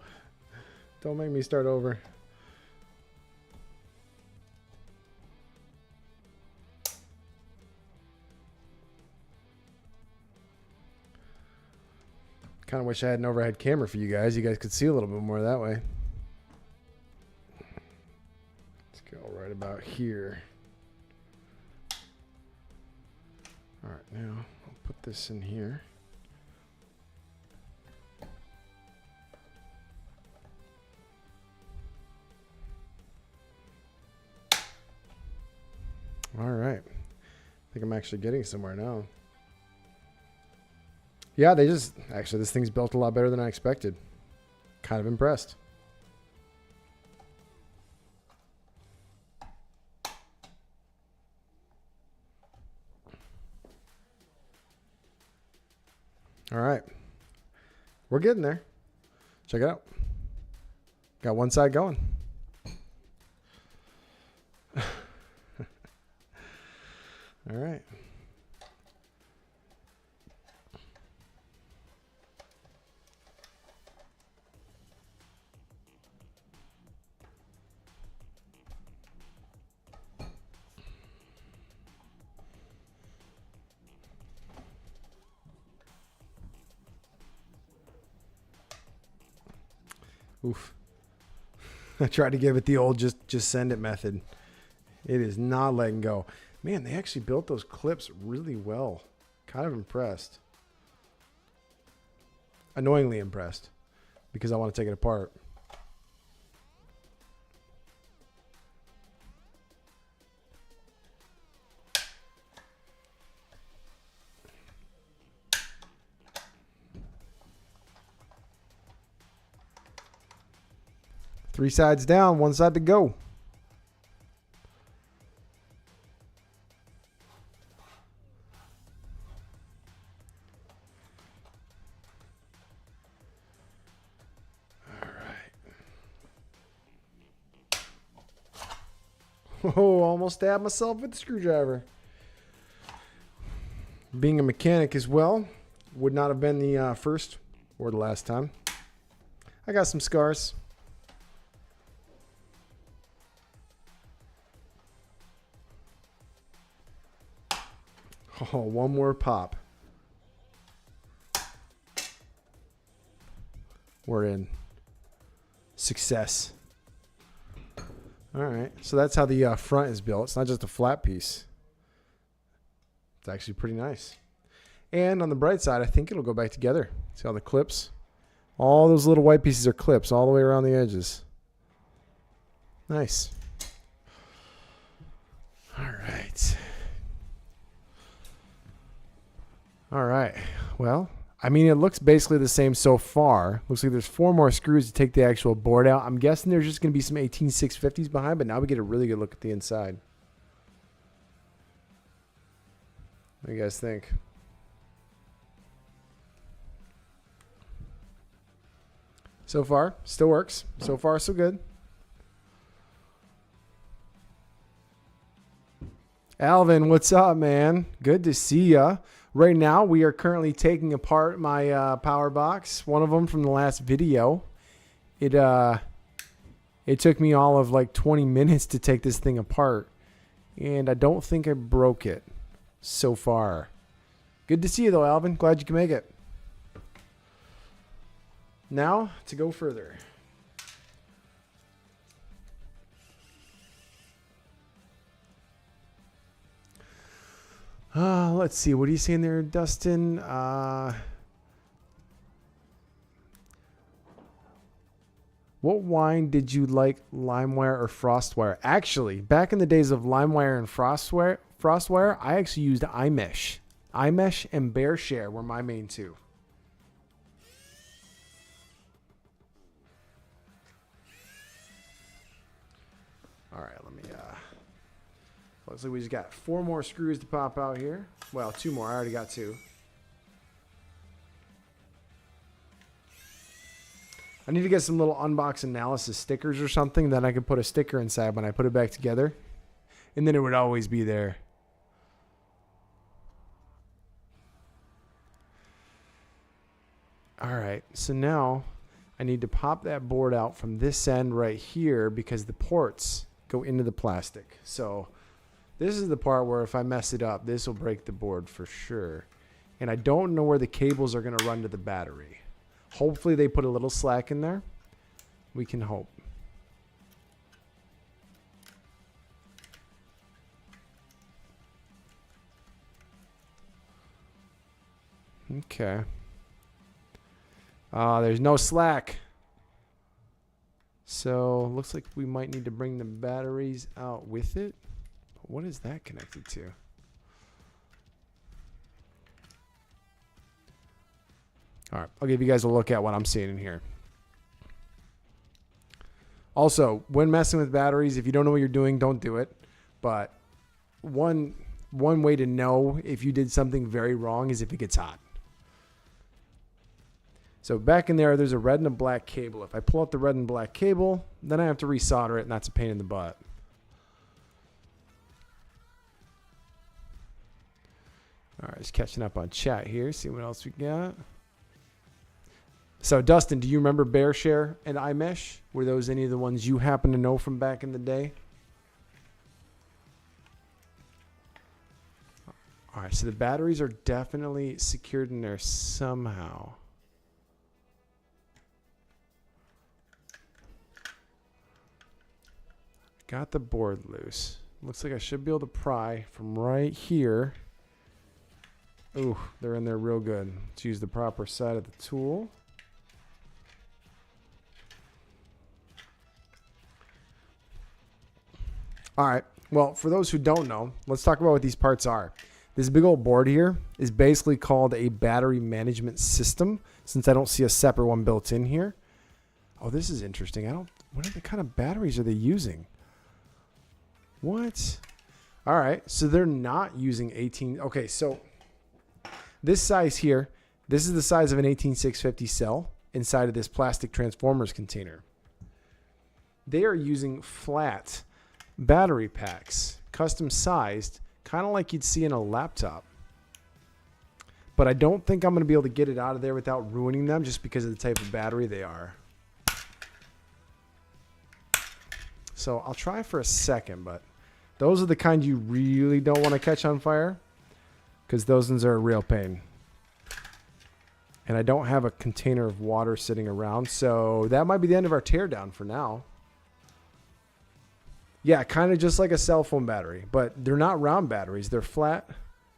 Don't make me start over. Kind of wish I had an overhead camera for you guys. You guys could see a little bit more that way. Let's go right about here. All right, now I'll put this in here. All right. I think I'm actually getting somewhere now. Yeah, actually, this thing's built a lot better than I expected. Kind of impressed. All right. We're getting there. Check it out. Got one side going. All right. Oof. I tried to give it the old just send it method. It is not letting go. Man, they actually built those clips really well. Kind of impressed. Annoyingly impressed because I want to take it apart. Three sides down, one side to go. Oh, almost stabbed myself with the screwdriver. Being a mechanic as well, would not have been the first or the last time. I got some scars. Oh, one more pop. We're in. Success. All right, so that's how the front is built. It's not just a flat piece. It's actually pretty nice. And on the bright side, I think it'll go back together. See all the clips? All those little white pieces are clips all the way around the edges. Nice. All right. All right. Well, I mean, it looks basically the same so far. Looks like there's 4 more screws to take the actual board out. I'm guessing there's just going to be some 18650s behind, but now we get a really good look at the inside. What do you guys think? So far, still works. So far, so good. Alvin, what's up, man? Good to see ya. Right now, we are currently taking apart my power box. One of them from the last video. It took me all of like 20 minutes to take this thing apart, and I don't think I broke it so far. Good to see you though, Alvin. Glad you can make it. Now to go further. Let's see. What are you saying there, Dustin? What wine did you like, LimeWire or FrostWire? Actually, back in the days of LimeWire and FrostWire, I actually used iMesh. iMesh and BearShare were my main two. All right, let me... looks like we just got 4 more screws to pop out here. Well, 2 more. I already got 2. I need to get some little unbox analysis stickers or something. Then I could put a sticker inside when I put it back together. And then it would always be there. All right. So now I need to pop that board out from this end right here because the ports go into the plastic. So this is the part where if I mess it up, this will break the board for sure. And I don't know where the cables are going to run to the battery. Hopefully they put a little slack in there. We can hope. Okay. There's no slack. So looks like we might need to bring the batteries out with it. What is that connected to? All right, I'll give you guys a look at what I'm seeing in here. Also, when messing with batteries, if you don't know what you're doing, don't do it. But one way to know if you did something very wrong is if it gets hot. So back in there's a red and a black cable. If I pull out the red and black cable, then I have to resolder it, and that's a pain in the butt. All right, just catching up on chat here. See what else we got. So, Dustin, do you remember BearShare and iMesh? Were those any of the ones you happen to know from back in the day? All right, so the batteries are definitely secured in there somehow. Got the board loose. Looks like I should be able to pry from right here. Ooh, they're in there real good. Let's use the proper side of the tool. All right. Well, for those who don't know, let's talk about what these parts are. This big old board here is basically called a battery management system, since I don't see a separate one built in here. Oh, this is interesting. What are the kind of batteries are they using? What? All right. So they're not using 18. Okay. So this size here, this is the size of an 18650 cell inside of this plastic transformers container. They are using flat battery packs, custom sized, kind of like you'd see in a laptop. But I don't think I'm going to be able to get it out of there without ruining them just because of the type of battery they are. So I'll try for a second, but those are the kind you really don't want to catch on fire because those ones are a real pain. And I don't have a container of water sitting around, so that might be the end of our teardown for now. Yeah, kind of just like a cell phone battery, but they're not round batteries. They're flat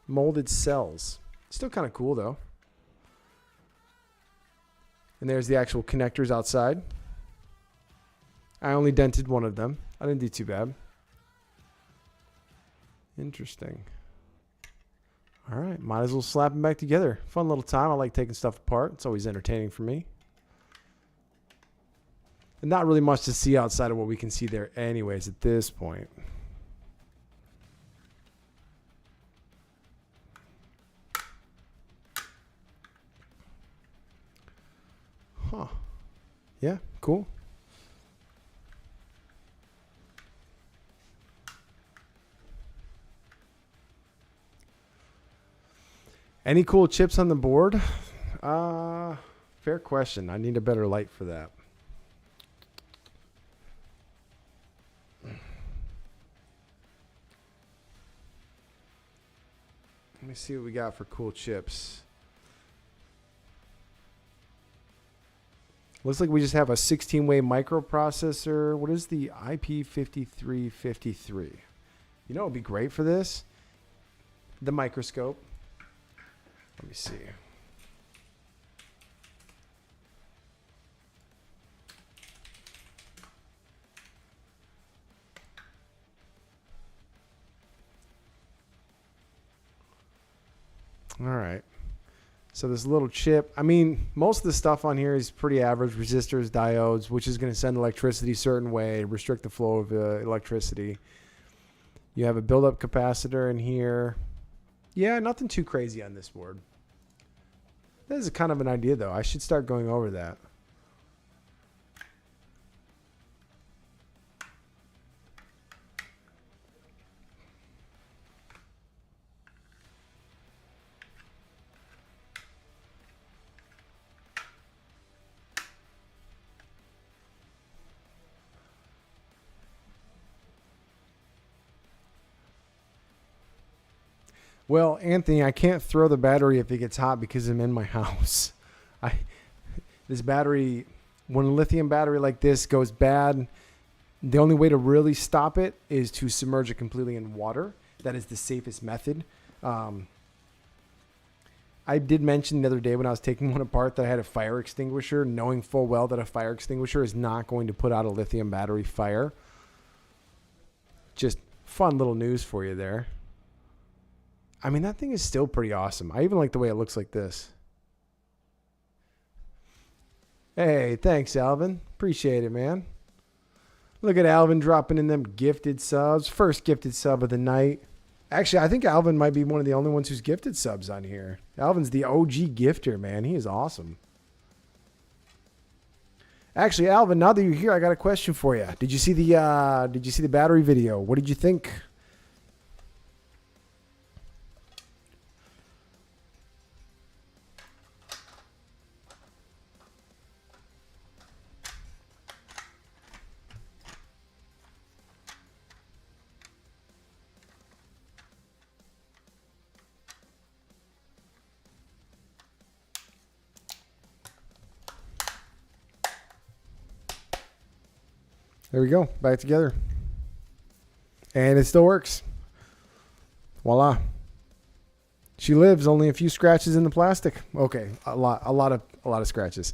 molded cells. Still kind of cool though. And there's the actual connectors outside. I only dented one of them. I didn't do too bad. Interesting. All right, might as well slap them back together. Fun little time. I like taking stuff apart. It's always entertaining for me. And not really much to see outside of what we can see there anyways at this point. Huh. Yeah, cool. Any cool chips on the board? Fair question. I need a better light for that. Let me see what we got for cool chips. Looks like we just have a 16-way microprocessor. What is the IP5353? You know what would be great for this? The microscope. Let me see. All right. So this little chip, I mean, most of the stuff on here is pretty average. Resistors, diodes, which is going to send electricity a certain way, restrict the flow of electricity. You have a build-up capacitor in here. Yeah, nothing too crazy on this board. That is kind of an idea, though. I should start going over that. Well, Anthony, I can't throw the battery if it gets hot because I'm in my house. This battery, when a lithium battery like this goes bad, the only way to really stop it is to submerge it completely in water. That is the safest method. I did mention the other day when I was taking one apart that I had a fire extinguisher, knowing full well that a fire extinguisher is not going to put out a lithium battery fire. Just fun little news for you there. I mean, that thing is still pretty awesome. I even like the way it looks like this. Hey, thanks, Alvin. Appreciate it, man. Look at Alvin dropping in them gifted subs. First gifted sub of the night. Actually, I think Alvin might be one of the only ones who's gifted subs on here. Alvin's the OG gifter, man. He is awesome. Actually, Alvin, now that you're here, I got a question for you. Did you see the battery video? What did you think? There we go. Back together. And it still works. Voila. She lives, only a few scratches in the plastic. Okay, a lot of scratches.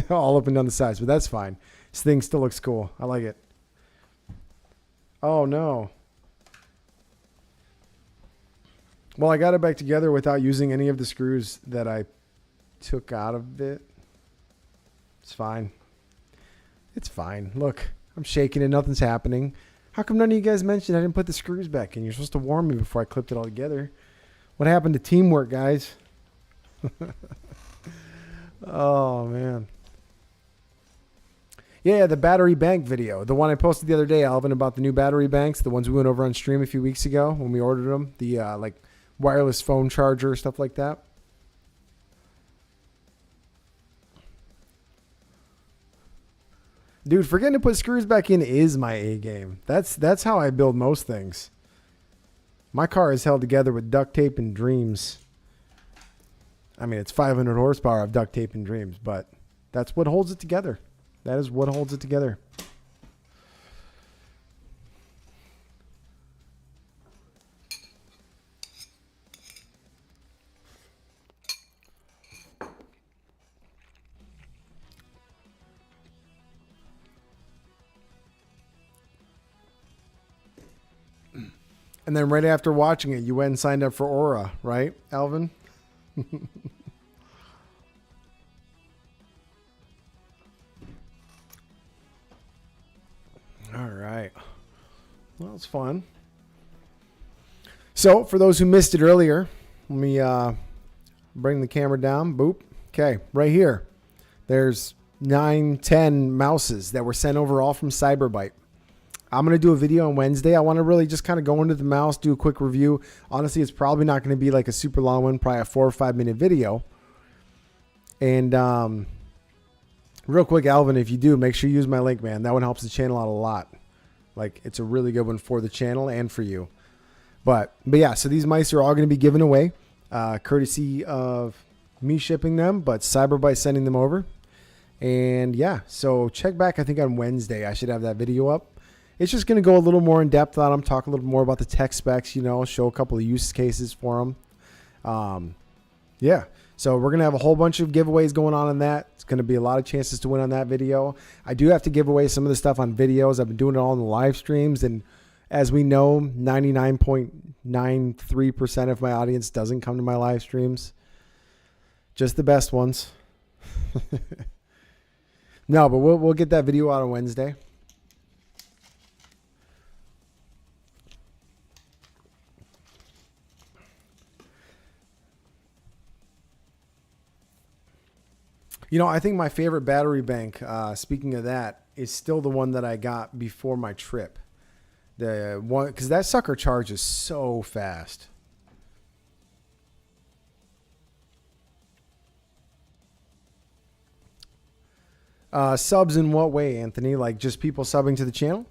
All up and down the sides, but that's fine. This thing still looks cool. I like it. Oh, no. Well, I got it back together without using any of the screws that I took out of it. It's fine. It's fine. Look, I'm shaking it. Nothing's happening. How come none of you guys mentioned I didn't put the screws back in? You're supposed to warn me before I clipped it all together. What happened to teamwork, guys? Oh, man. Yeah, the battery bank video. The one I posted the other day, Alvin, about the new battery banks. The ones we went over on stream a few weeks ago when we ordered them. The, like, wireless phone charger, stuff like that. Dude, forgetting to put screws back in is my A game. That's how I build most things. My car is held together with duct tape and dreams. I mean, it's 500 horsepower of duct tape and dreams, but that's what holds it together. That is what holds it together. And then right after watching it, you went and signed up for Aura, right, Alvin? All right. Well, it's fun. So, for those who missed it earlier, let me bring the camera down. Boop. Okay, right here. There's 9, 10 mouses that were sent over all from Cyberbyte. I'm going to do a video on Wednesday. I want to really just kind of go into the mouse, do a quick review. Honestly, it's probably not going to be like a super long one, probably a 4 or 5 minute video. And real quick, Alvin, if you do, make sure you use my link, man. That one helps the channel out a lot. Like, it's a really good one for the channel and for you. But yeah, so these mice are all going to be given away, courtesy of me shipping them, but Cyberbyte sending them over. And yeah, so check back, I think on Wednesday, I should have that video up. It's just going to go a little more in depth on them, talk a little more about the tech specs, you know, show a couple of use cases for them. Yeah, so we're going to have a whole bunch of giveaways going on in that. It's going to be a lot of chances to win on that video. I do have to give away some of the stuff on videos. I've been doing it all in the live streams, and as we know, 99.93% of my audience doesn't come to my live streams. Just the best ones. No, but we'll get that video out on Wednesday. You know, I think my favorite battery bank, speaking of that, is still the one that I got before my trip. The one, because that sucker charges so fast. Subs in what way, Anthony? Like just people subbing to the channel?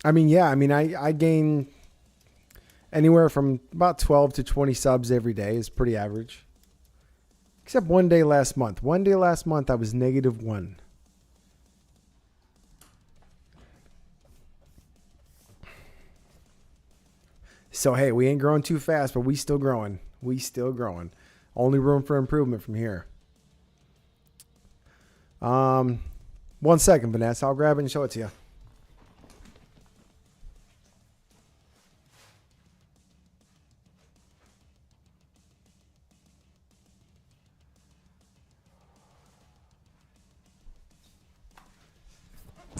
I mean, yeah. I mean, I gain anywhere from about 12 to 20 subs every day is pretty average. Except one day last month. One day last month, I was -1. So, hey, we ain't growing too fast, but we still growing. We still growing. Only room for improvement from here. 1 second, Vanessa. I'll grab it and show it to you.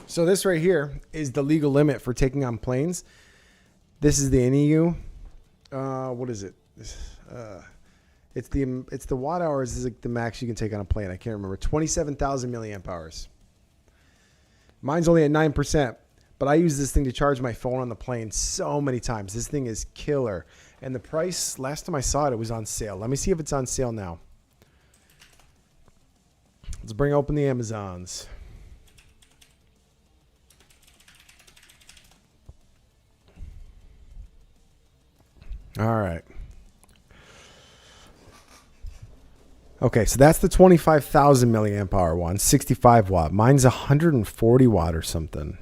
So this right here is the legal limit for taking on planes. This is the NEU. What is it? It's the watt hours is like the max you can take on a plane. I can't remember. 27,000 milliamp hours. Mine's only at 9%, but I use this thing to charge my phone on the plane so many times. This thing is killer. And the price, last time I saw it, it was on sale. Let me see if it's on sale now. Let's bring open the Amazons. All right. Okay, so that's the 25,000 milliamp hour one, 65 watt. Mine's 140 watt or something.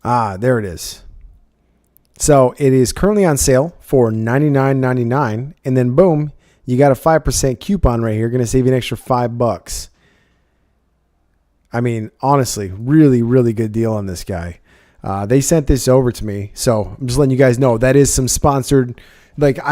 Ah, there it is. So it is currently on sale for $99.99, and then boom, you got a 5% coupon right here. Going to save you an extra $5. I mean, honestly, really, really good deal on this guy. They sent this over to me, so I'm just letting you guys know that is some sponsored. Like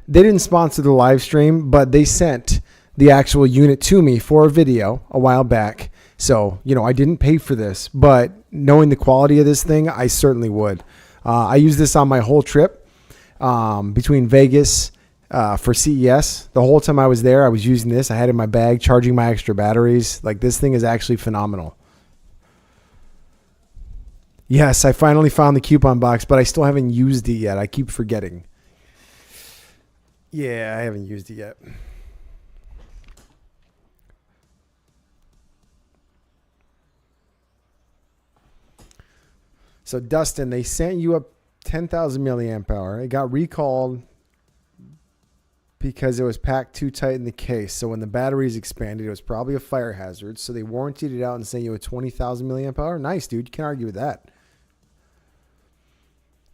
they didn't sponsor the live stream, but they sent the actual unit to me for a video a while back. So, I didn't pay for this, but knowing the quality of this thing, I certainly would. I used this on my whole trip between Vegas for CES. The whole time I was there, I was using this. I had it in my bag, charging my extra batteries. Like, this thing is actually phenomenal. Yes, I finally found the coupon box, but I still haven't used it yet. I keep forgetting. Yeah, I haven't used it yet. So Dustin, they sent you a 10,000 milliamp hour. It got recalled because it was packed too tight in the case. So when the batteries expanded, it was probably a fire hazard. So they warranted it out and sent you a 20,000 milliamp hour. Nice, dude. You can't argue with that.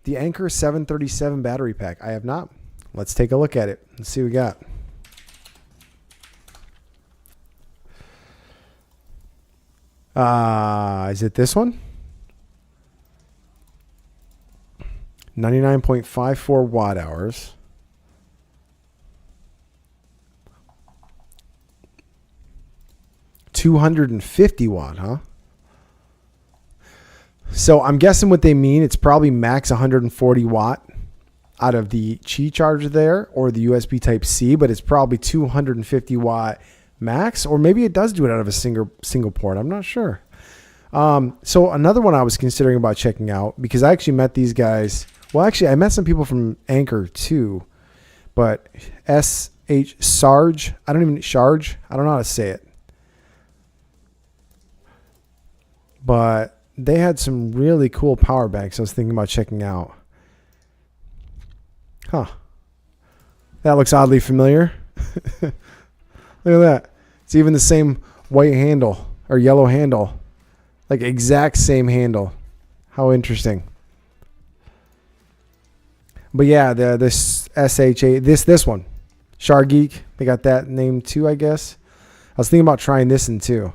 The Anker 737 battery pack. I have not. Let's take a look at it. Let's see what we got. Is it this one? 99.54 watt hours. $250 watt, huh? So I'm guessing what they mean, it's probably max 140 watt out of the Qi charger there or the USB type C, but it's probably 250 watt max, or maybe it does do it out of a single port. I'm not sure. So another one I was considering about checking out, because I actually met these guys. Well, actually, I met some people from Anker too, but Sarge. I don't know how to say it. But they had some really cool power banks I was thinking about checking out. Huh. That looks oddly familiar. Look at that. It's even the same white handle or yellow handle. Like exact same handle. How interesting. But yeah, this SHA, this one, Char Geek, they got that name too, I guess. I was thinking about trying this one too.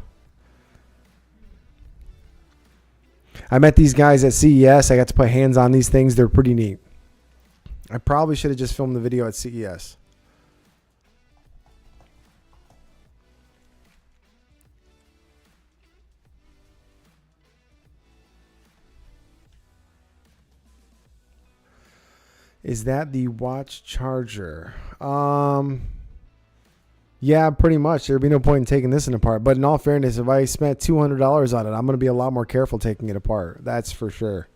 I met these guys at CES. I got to put hands on these things. They're pretty neat. I probably should have just filmed the video at CES. Is that the watch charger? Yeah, pretty much. There'd be no point in taking this apart. But in all fairness, if I spent $200 on it, I'm going to be a lot more careful taking it apart. That's for sure.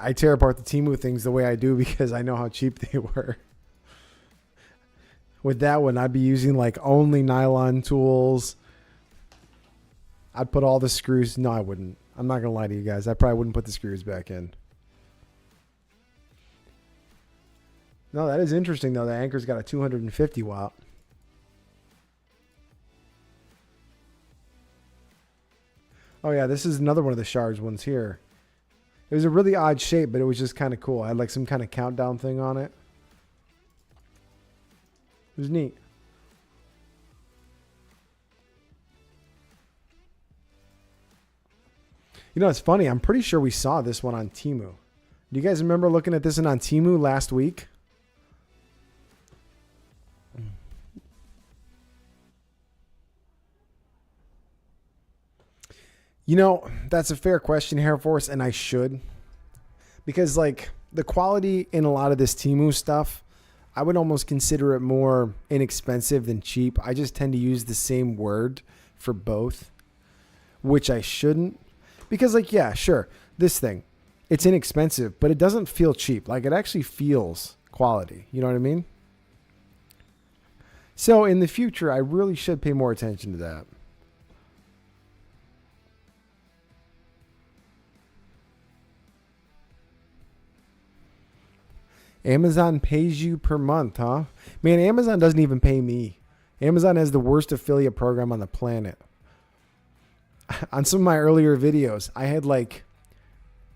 I tear apart the Temu things the way I do because I know how cheap they were. With that one, I'd be using like only nylon tools. I'd put all the screws. No, I wouldn't. I'm not going to lie to you guys. I probably wouldn't put the screws back in. No, that is interesting, though. The Anker's got a 250 watt. Oh, yeah, this is another one of the Shards ones here. It was a really odd shape, but it was just kind of cool. I had like some kind of countdown thing on it. It was neat. You know, it's funny. I'm pretty sure we saw this one on Temu. Do you guys remember looking at this one on Temu last week? You know, that's a fair question, Air Force, and I should. Because, like, the quality in a lot of this Temu stuff, I would almost consider it more inexpensive than cheap. I just tend to use the same word for both, which I shouldn't. Because, like, yeah, sure, this thing, it's inexpensive, but it doesn't feel cheap. Like, it actually feels quality. You know what I mean? So, in the future, I really should pay more attention to that. Amazon pays you per month, huh? Man, Amazon doesn't even pay me. Amazon has the worst affiliate program on the planet. On some of my earlier videos, I had like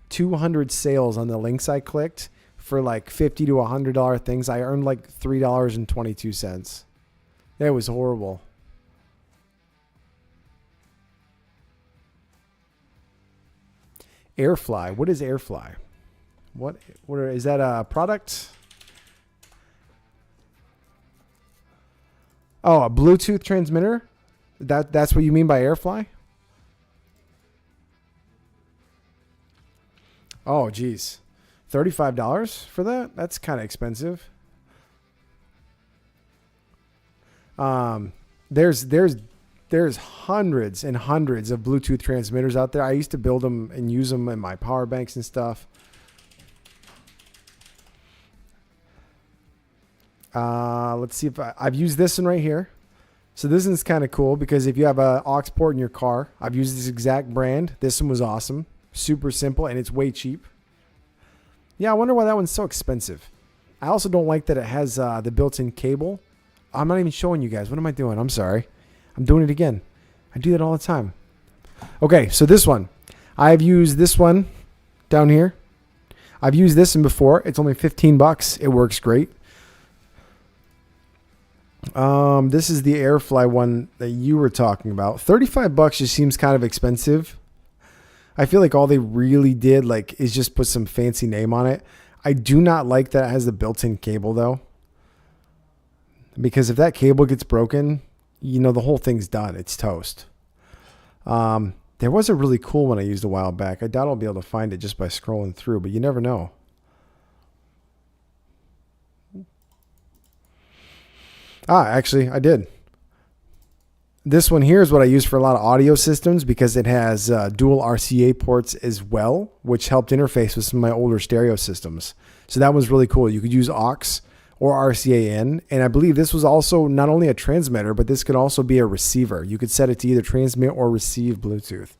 200 sales on the links I clicked for like $50 to $100 things. I earned like $3.22. That was horrible. Airfly. What is Airfly? What is that a product? Oh, a Bluetooth transmitter? That's what you mean by Airfly? Oh, geez. $35 for that? That's kind of expensive. There's hundreds and hundreds of Bluetooth transmitters out there. I used to build them and use them in my power banks and stuff. Let's see if I've used this one right here. So this one's kind of cool because if you have a aux port in your car, I've used this exact brand. This one was awesome. Super simple, and it's way cheap. Yeah, I wonder why that one's so expensive. I also don't like that it has the built-in cable. I'm not even showing you guys. What am I doing? I'm sorry. I'm doing it again. I do that all the time. Okay, so this one. I've used this one down here. I've used this one before. It's only $15. It works great. This is the Airfly one that you were talking about. $35 just seems kind of expensive. I feel like all they really did is just put some fancy name on it. I do not like that it has the built-in cable though. Because if that cable gets broken, the whole thing's done. It's toast. There was a really cool one I used a while back. I doubt I'll be able to find it just by scrolling through, but you never know. Actually, I did. This one here is what I use for a lot of audio systems because it has dual RCA ports as well, which helped interface with some of my older stereo systems. So that was really cool. You could use aux or RCA in, and I believe this was also not only a transmitter, but this could also be a receiver. You could set it to either transmit or receive Bluetooth.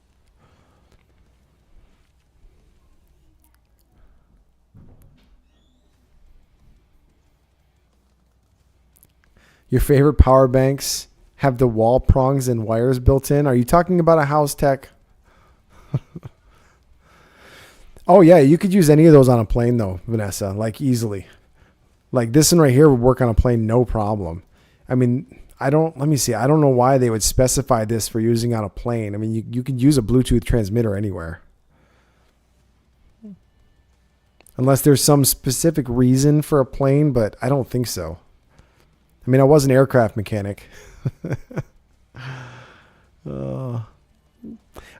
Your favorite power banks have the wall prongs and wires built in. Are you talking about a House Tech? Oh yeah, you could use any of those on a plane though, Vanessa, easily. This one right here would work on a plane, no problem. I mean, let me see. I don't know why they would specify this for using on a plane. I mean, you could use a Bluetooth transmitter anywhere. Unless there's some specific reason for a plane, but I don't think so. I mean, I was an aircraft mechanic. I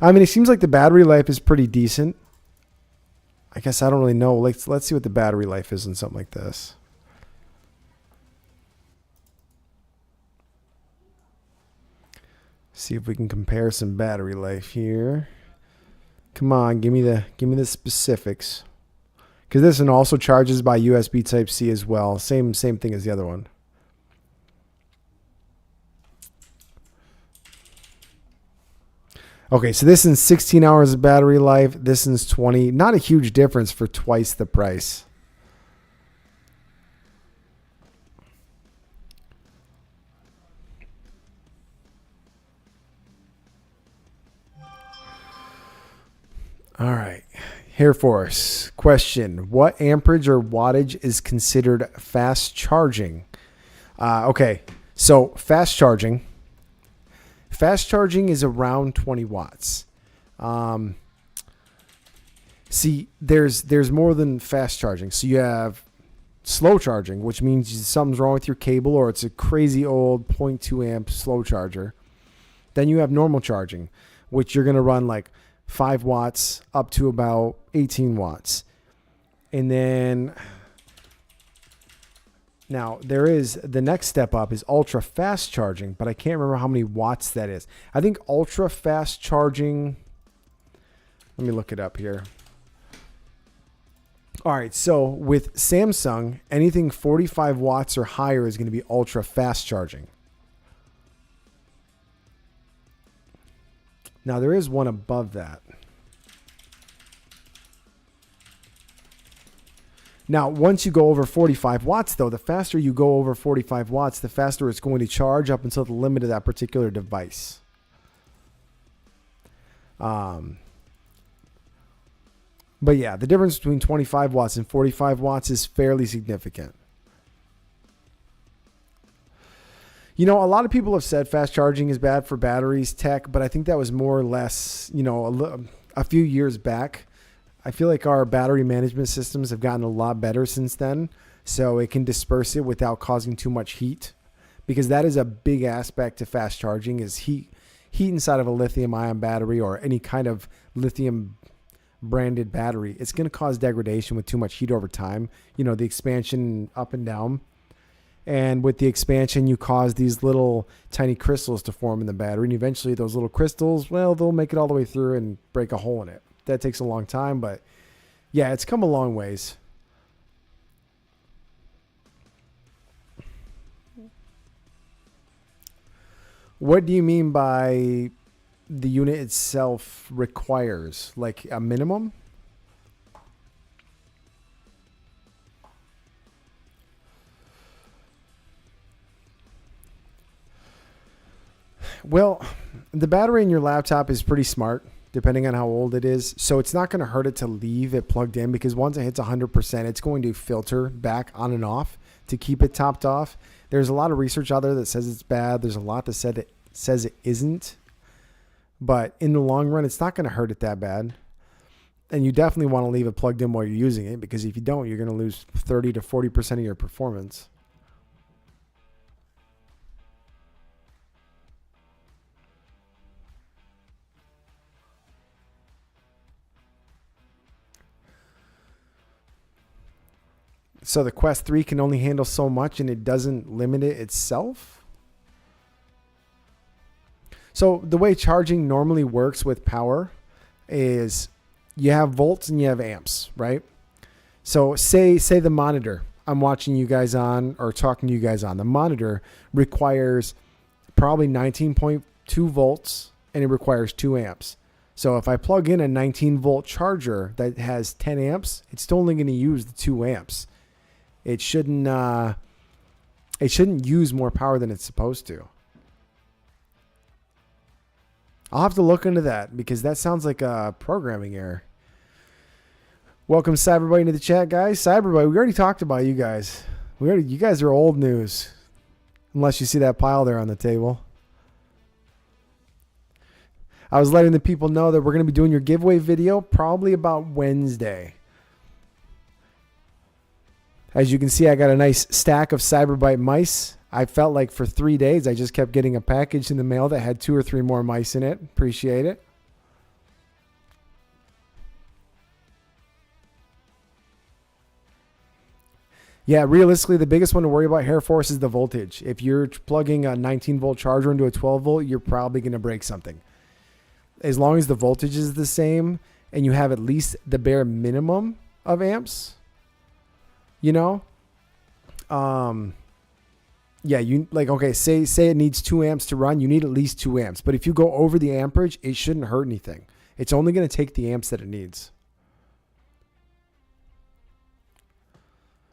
mean, it seems like the battery life is pretty decent. I guess I don't really know. Let's see what the battery life is on something like this. See if we can compare some battery life here. Come on, give me the specifics. Because this one also charges by USB Type-C as well. Same thing as the other one. Okay, so this is 16 hours of battery life. This is 20. Not a huge difference for twice the price. All right. Hair Force question: what amperage or wattage is considered fast charging? Okay, so fast charging is around 20 watts. See, there's more than fast charging. So you have slow charging, which means something's wrong with your cable or it's a crazy old 0.2 amp slow charger. Then you have normal charging, which you're going to run 5 watts up to about 18 watts. And then now there is the next step up is ultra fast charging, but I can't remember how many watts that is. I think ultra fast charging, let me look it up here. All right, so with Samsung, anything 45 watts or higher is going to be ultra fast charging. Now there is one above that. Now, once you go over 45 watts, though, the faster you go over 45 watts, the faster it's going to charge up until the limit of that particular device. But yeah, the difference between 25 watts and 45 watts is fairly significant. You know, a lot of people have said fast charging is bad for batteries tech, but I think that was more or less, you know, a few years back. I feel like our battery management systems have gotten a lot better since then, so it can disperse it without causing too much heat, because that is a big aspect to fast charging is heat inside of a lithium ion battery or any kind of lithium branded battery. It's going to cause degradation with too much heat over time, you know, the expansion up and down. And with the expansion, you cause these little tiny crystals to form in the battery. And eventually those little crystals, well, they'll make it all the way through and break a hole in it. That takes a long time, but yeah, it's come a long ways. What do you mean by the unit itself requires? Like a minimum? Well, the battery in your laptop is pretty smart, depending on how old it is. So it's not going to hurt it to leave it plugged in, because once it hits 100%, it's going to filter back on and off to keep it topped off. There's a lot of research out there that says it's bad. There's a lot that says it isn't. But in the long run, it's not going to hurt it that bad. And you definitely want to leave it plugged in while you're using it, because if you don't, you're going to lose 30 to 40% of your performance. So the Quest 3 can only handle so much and it doesn't limit it itself? So the way charging normally works with power is you have volts and you have amps, right? So say the monitor I'm watching you guys on or talking to you guys on, the monitor requires probably 19.2 volts and it requires 2 amps. So if I plug in a 19 volt charger that has 10 amps, it's still only going to use the 2 amps. It shouldn't use more power than it's supposed to. I'll have to look into that because that sounds like a programming error. Welcome Cyberbite into the chat, guys. Cyberbite, we already talked about you guys. You guys are old news. Unless you see that pile there on the table. I was letting the people know that we're going to be doing your giveaway video probably about Wednesday. As you can see, I got a nice stack of Cyberbite mice. I felt like for 3 days, I just kept getting a package in the mail that had 2 or 3 more mice in it. Appreciate it. Yeah, realistically, the biggest one to worry about, Air Force, is the voltage. If you're plugging a 19 volt charger into a 12 volt, you're probably going to break something. As long as the voltage is the same and you have at least the bare minimum of amps, you know, yeah, you like, okay, say it needs 2 amps to run. You need at least 2 amps. But if you go over the amperage, it shouldn't hurt anything. It's only going to take the amps that it needs.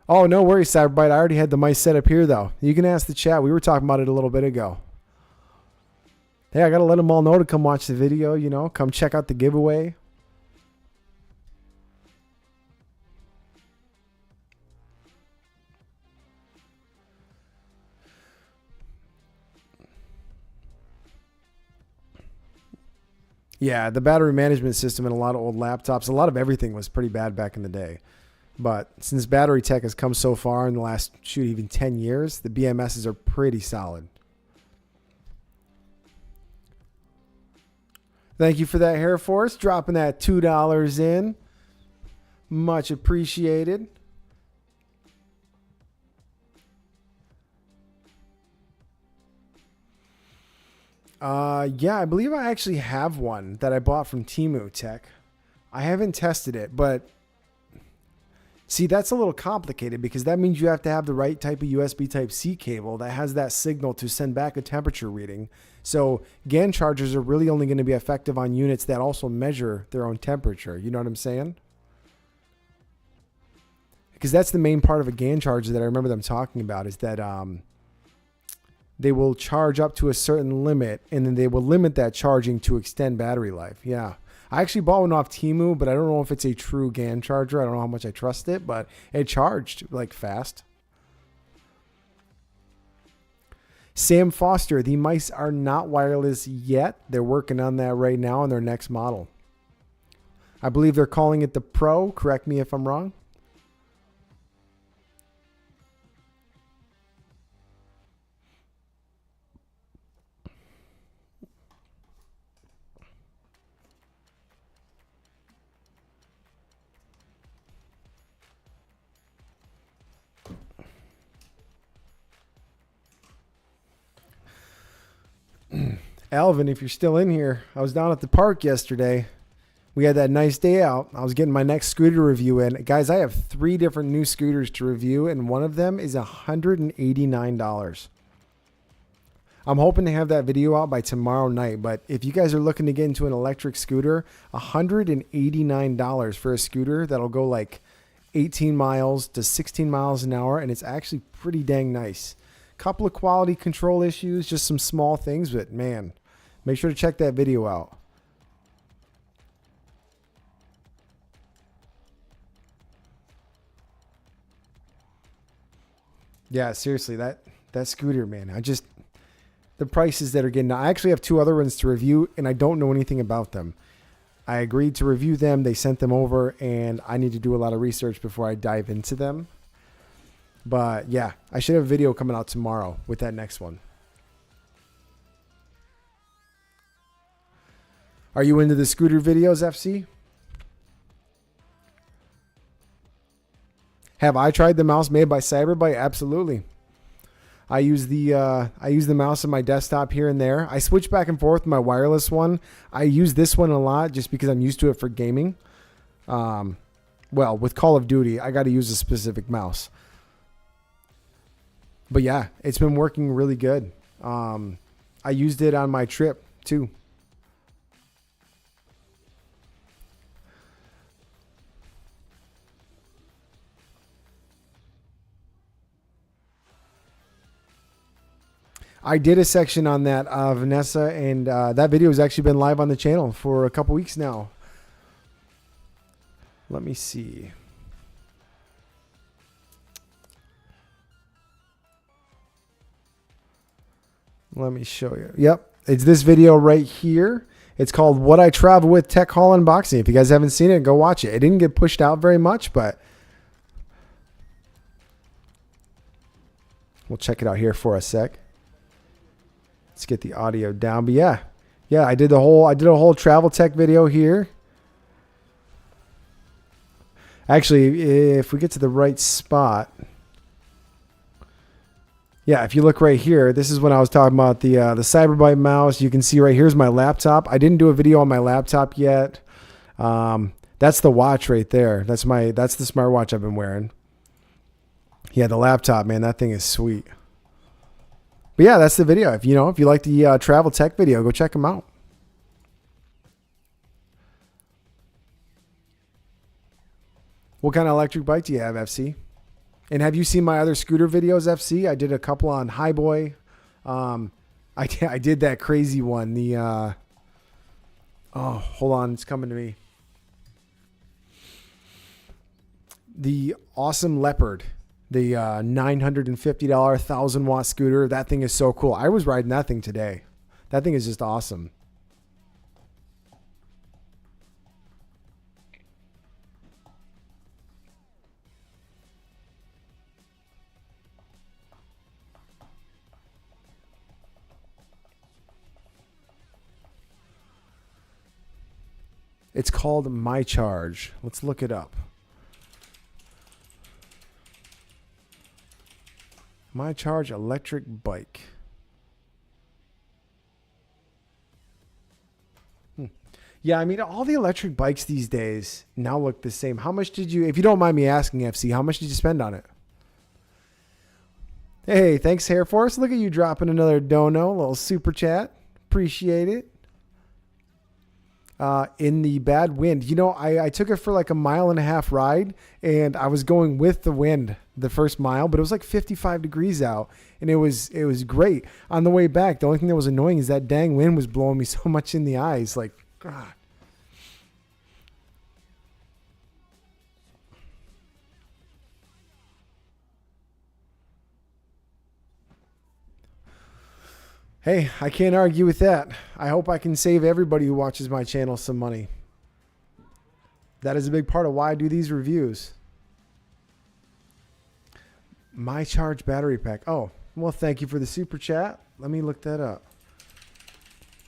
Oh, no worries, Cyberbite. I already had the mice set up here, though. You can ask the chat. We were talking about it a little bit ago. Hey, I got to let them all know to come watch the video, you know. Come check out the giveaway. Yeah, the battery management system in a lot of old laptops, a lot of everything was pretty bad back in the day. But since battery tech has come so far in the last, even 10 years, the BMSs are pretty solid. Thank you for that, Air Force. Dropping that $2 in. Much appreciated. Yeah, I believe I actually have one that I bought from Temu Tech. I haven't tested it, but see, that's a little complicated because that means you have to have the right type of USB Type-C cable that has that signal to send back a temperature reading. So GaN chargers are really only going to be effective on units that also measure their own temperature. You know what I'm saying? Because that's the main part of a GaN charger that I remember them talking about, is that they will charge up to a certain limit, and then they will limit that charging to extend battery life. Yeah. I actually bought one off Temu, but I don't know if it's a true GAN charger. I don't know how much I trust it, but it charged like fast. Sam Foster, the mice are not wireless yet. They're working on that right now on their next model. I believe they're calling it the Pro. Correct me if I'm wrong. Alvin, if you're still in here, I was down at the park yesterday. We had that nice day out. I was getting my next scooter review in. Guys, I have 3 different new scooters to review, and one of them is $189. I'm hoping to have that video out by tomorrow night, but if you guys are looking to get into an electric scooter, $189 for a scooter that'll go like 18 miles to 16 miles an hour, and it's actually pretty dang nice. Couple of quality control issues, just some small things, but man, make sure to check that video out. Yeah, seriously, that scooter, man, the prices that are getting, I actually have 2 other ones to review, and I don't know anything about them. I agreed to review them. They sent them over, and I need to do a lot of research before I dive into them. But yeah, I should have a video coming out tomorrow with that next one. Are you into the scooter videos, FC? Have I tried the mouse made by Cyberbyte? Absolutely. I use the mouse on my desktop here and there. I switch back and forth with my wireless one. I use this one a lot just because I'm used to it for gaming. Well, with Call of Duty, I got to use a specific mouse. But yeah, it's been working really good. I used it on my trip too. I did a section on that, Vanessa, and that video has actually been live on the channel for a couple weeks now. Let me see. Let me show you. Yep, it's this video right here. It's called What I Travel With Tech Haul Unboxing. If you guys haven't seen it, go watch it. It didn't get pushed out very much, but we'll check it out here for a sec. Let's get the audio down. But yeah, I did a whole travel tech video here. Actually, if we get to the right spot, yeah, if you look right here, this is when I was talking about the Cyberbyte mouse. You can see right here's my laptop. I didn't do a video on my laptop yet. That's the watch right there. That's the smartwatch I've been wearing. Yeah, the laptop, man, that thing is sweet. But yeah, that's the video. If you like the travel tech video, go check them out. What kind of electric bike do you have, FC? And have you seen my other scooter videos, FC? I did a couple on Highboy. I did that crazy one. The hold on, it's coming to me. The Awesome Leopard, the $950 1,000-watt scooter. That thing is so cool. I was riding that thing today. That thing is just awesome. It's called My Charge. Let's look it up. My Charge electric bike. Yeah, I mean, all the electric bikes these days now look the same. How much did you, if you don't mind me asking, FC, how much did you spend on it? Hey, thanks, Hair Force. Look at you dropping another dono, a little super chat. Appreciate it. in the bad wind. You know, I took it for like a 1.5 mile ride, and I was going with the wind the first mile, but it was like 55 degrees out, and it was great. On the way back, the only thing that was annoying is that dang wind was blowing me so much in the eyes. Like, God. Hey, I can't argue with that. I hope I can save everybody who watches my channel some money. That is a big part of why I do these reviews. My charge battery pack. Oh, well, thank you for the super chat. Let me look that up.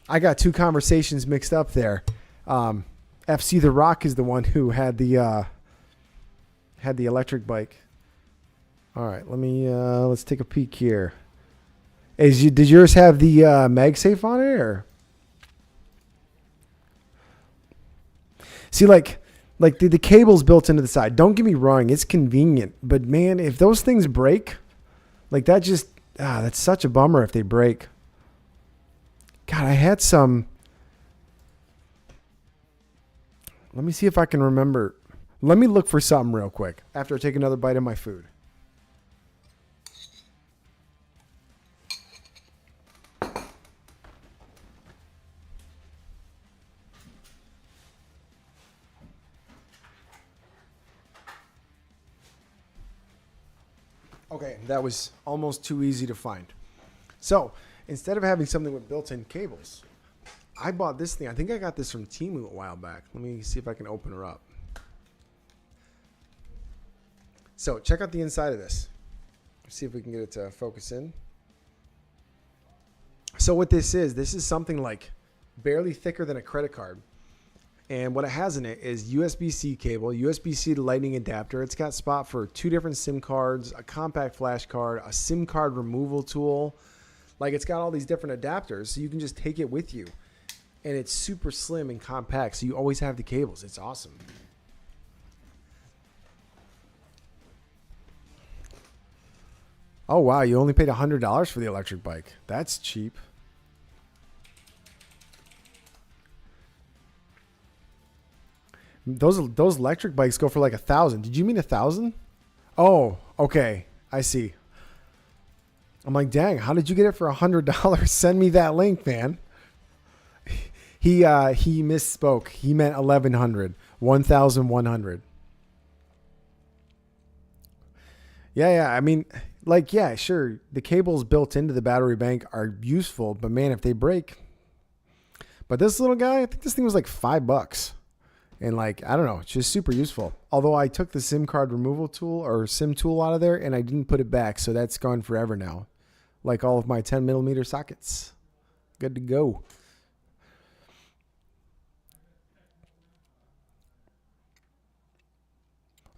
I got two conversations mixed up there. FC The Rock is the one who had the electric bike. All right, let's take a peek here. Did yours have the MagSafe on it, or? See, like the cable's built into the side. Don't get me wrong, it's convenient, but man, if those things break, like that just that's such a bummer if they break. God, I had some. Let me see if I can remember. Let me look for something real quick after I take another bite of my food. Okay, that was almost too easy to find. So instead of having something with built-in cables, I bought this thing. I think I got this from Temu a while back. Let me see if I can open her up. So check out the inside of this. See if we can get it to focus in. So what this is something like barely thicker than a credit card. And what it has in it is USB-C cable, USB-C to lightning adapter. It's got spot for 2 different SIM cards, a compact flash card, a SIM card removal tool. Like, it's got all these different adapters, so you can just take it with you. And it's super slim and compact, so you always have the cables. It's awesome. Oh, wow, you only paid $100 for the electric bike. That's cheap. Those electric bikes go for like 1,000. Did you mean 1,000? Oh, okay. I see. I'm like, dang, how did you get it for $100? Send me that link, man. He misspoke. He meant 1,100. 1,100. Yeah. I mean, like, yeah, sure. The cables built into the battery bank are useful, but man, if they break. But this little guy, I think this thing was like $5. And like, I don't know, it's just super useful. Although I took the SIM card removal tool or SIM tool out of there and I didn't put it back. So that's gone forever now. Like all of my 10mm sockets. Good to go.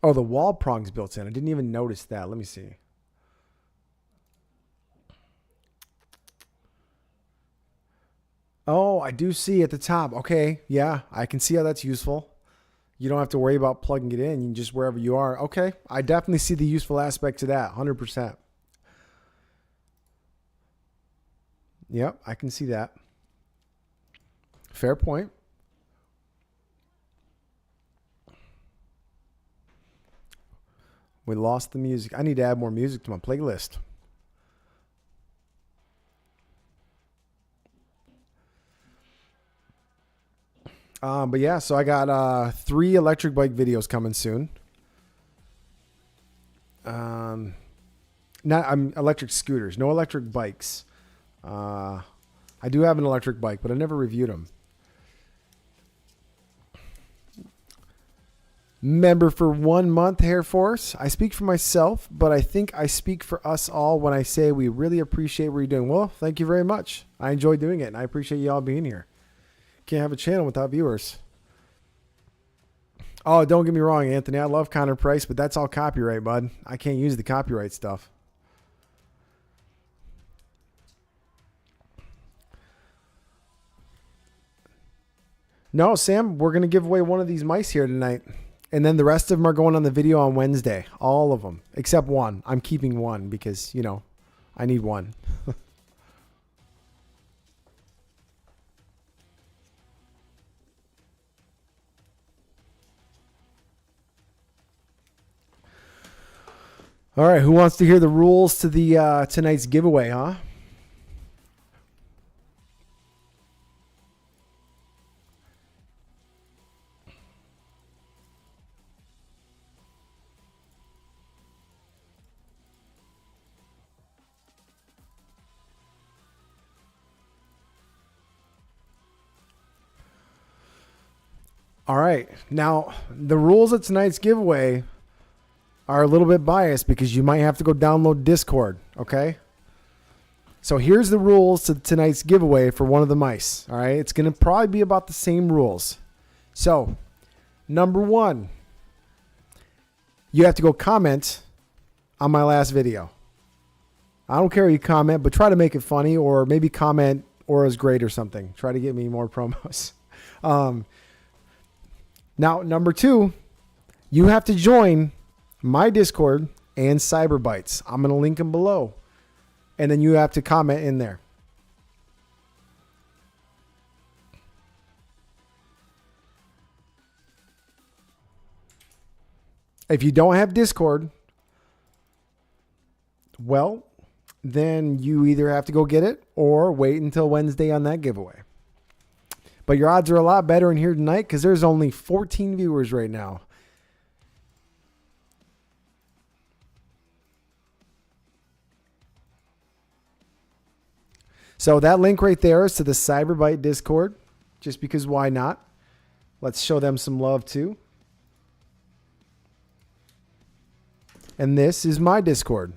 Oh, the wall prong's built in. I didn't even notice that. Let me see. Oh, I do see at the top. Okay, yeah, I can see how that's useful. You don't have to worry about plugging it in. You can just wherever you are. Okay, I definitely see the useful aspect to that, 100%. Yep, I can see that. Fair point. We lost the music. I need to add more music to my playlist. But yeah, so I got 3 electric bike videos coming soon. I'm electric scooters, no electric bikes. I do have an electric bike, but I never reviewed them. Member for 1 month, Air Force. I speak for myself, but I think I speak for us all when I say we really appreciate what you're doing. Well, thank you very much. I enjoy doing it, and I appreciate you all being here. Can't have a channel without viewers. Oh, don't get me wrong, Anthony. I love Connor Price, but that's all copyright, bud. I can't use the copyright stuff. No, Sam, we're going to give away one of these mice here tonight. And then the rest of them are going on the video on Wednesday. All of them, except one. I'm keeping one because, you know, I need one. All right, who wants to hear the rules to the tonight's giveaway, huh? All right. Now, the rules of tonight's giveaway are a little bit biased because you might have to go download Discord, okay? So here's the rules to tonight's giveaway for one of the mice, all right? It's going to probably be about the same rules. So, number 1, you have to go comment on my last video. I don't care if you comment, but try to make it funny, or maybe comment Aura's great or something. Try to get me more promos. Now, number 2, you have to join my Discord and Cyberbytes. I'm going to link them below. And then you have to comment in there. If you don't have Discord, well, then you either have to go get it or wait until Wednesday on that giveaway. But your odds are a lot better in here tonight because there's only 14 viewers right now. So that link right there is to the Cyberbyte Discord, just because why not? Let's show them some love too. And this is my Discord.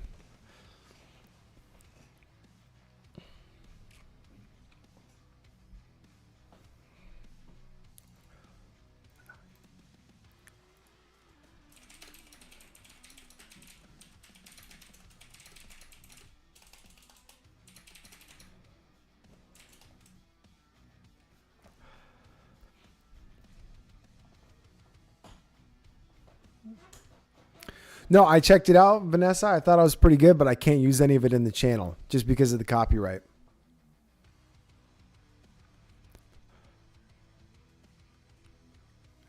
No, I checked it out, Vanessa. I thought it was pretty good, but I can't use any of it in the channel just because of the copyright.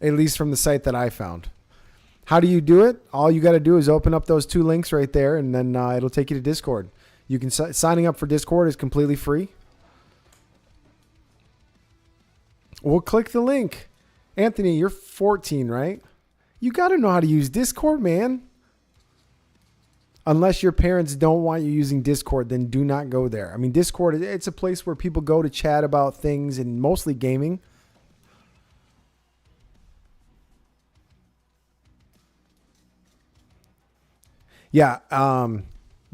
At least from the site that I found. How do you do it? All you got to do is open up those 2 links right there, and then it'll take you to Discord. You can signing up for Discord is completely free. Well, click the link. Anthony, you're 14, right? You got to know how to use Discord, man. Unless your parents don't want you using Discord, then do not go there. I mean, Discord, it's a place where people go to chat about things and mostly gaming. Yeah,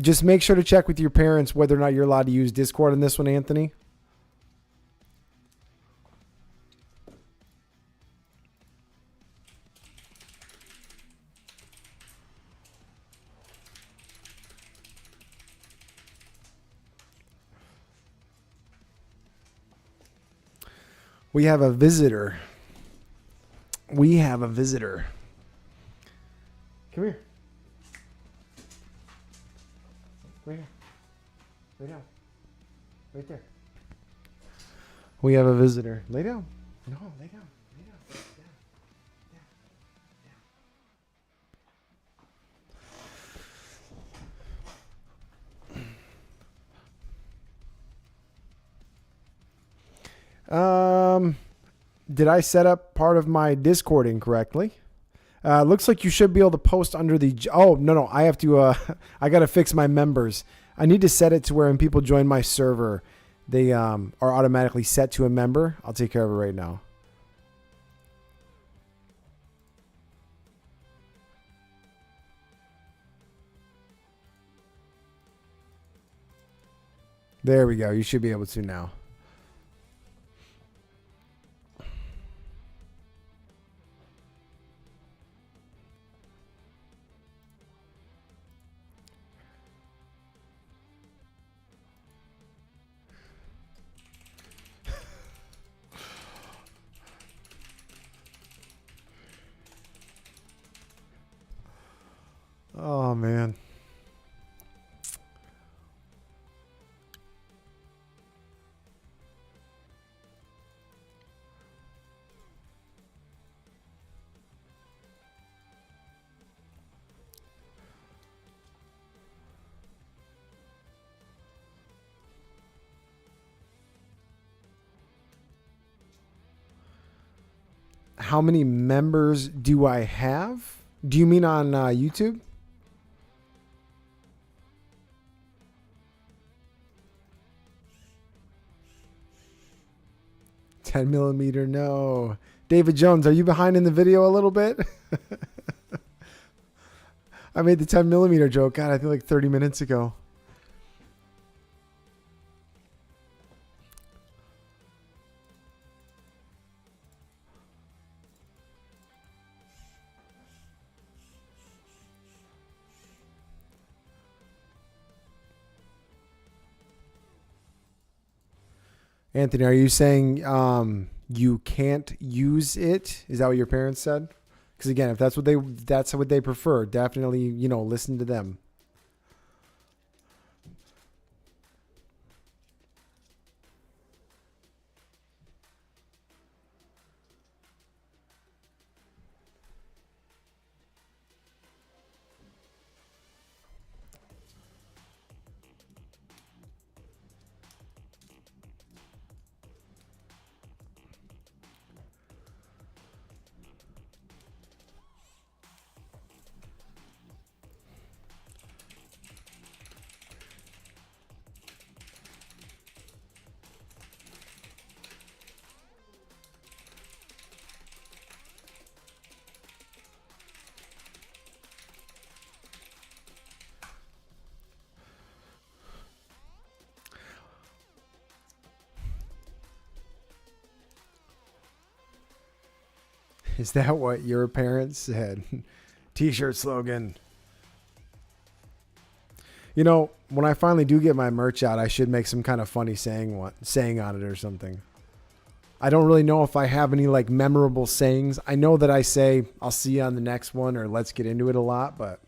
just make sure to check with your parents whether or not you're allowed to use Discord in this one, Anthony. We have a visitor. We have a visitor. Come here. Right here. Lay down. Right there. We have a visitor. Lay down. No, lay down. Lay down. Down. Did I set up part of my Discord incorrectly? Looks like you should be able to post under the... Oh, no. I have to... I got to fix my members. I need to set it to where when people join my server, they are automatically set to a member. I'll take care of it right now. There we go. You should be able to now. Oh, man. How many members do I have? Do you mean on YouTube? $10mm, no. David Jones, are you behind in the video a little bit? I made the 10mm joke, God, I think like 30 minutes ago. Anthony, are you saying you can't use it? Is that what your parents said? Because again, if that's what they prefer, definitely, listen to them. Is that what your parents said? T-shirt slogan. When I finally do get my merch out, I should make some kind of funny saying on it or something. I don't really know if I have any like memorable sayings. I know that I say, I'll see you on the next one, or let's get into it a lot, but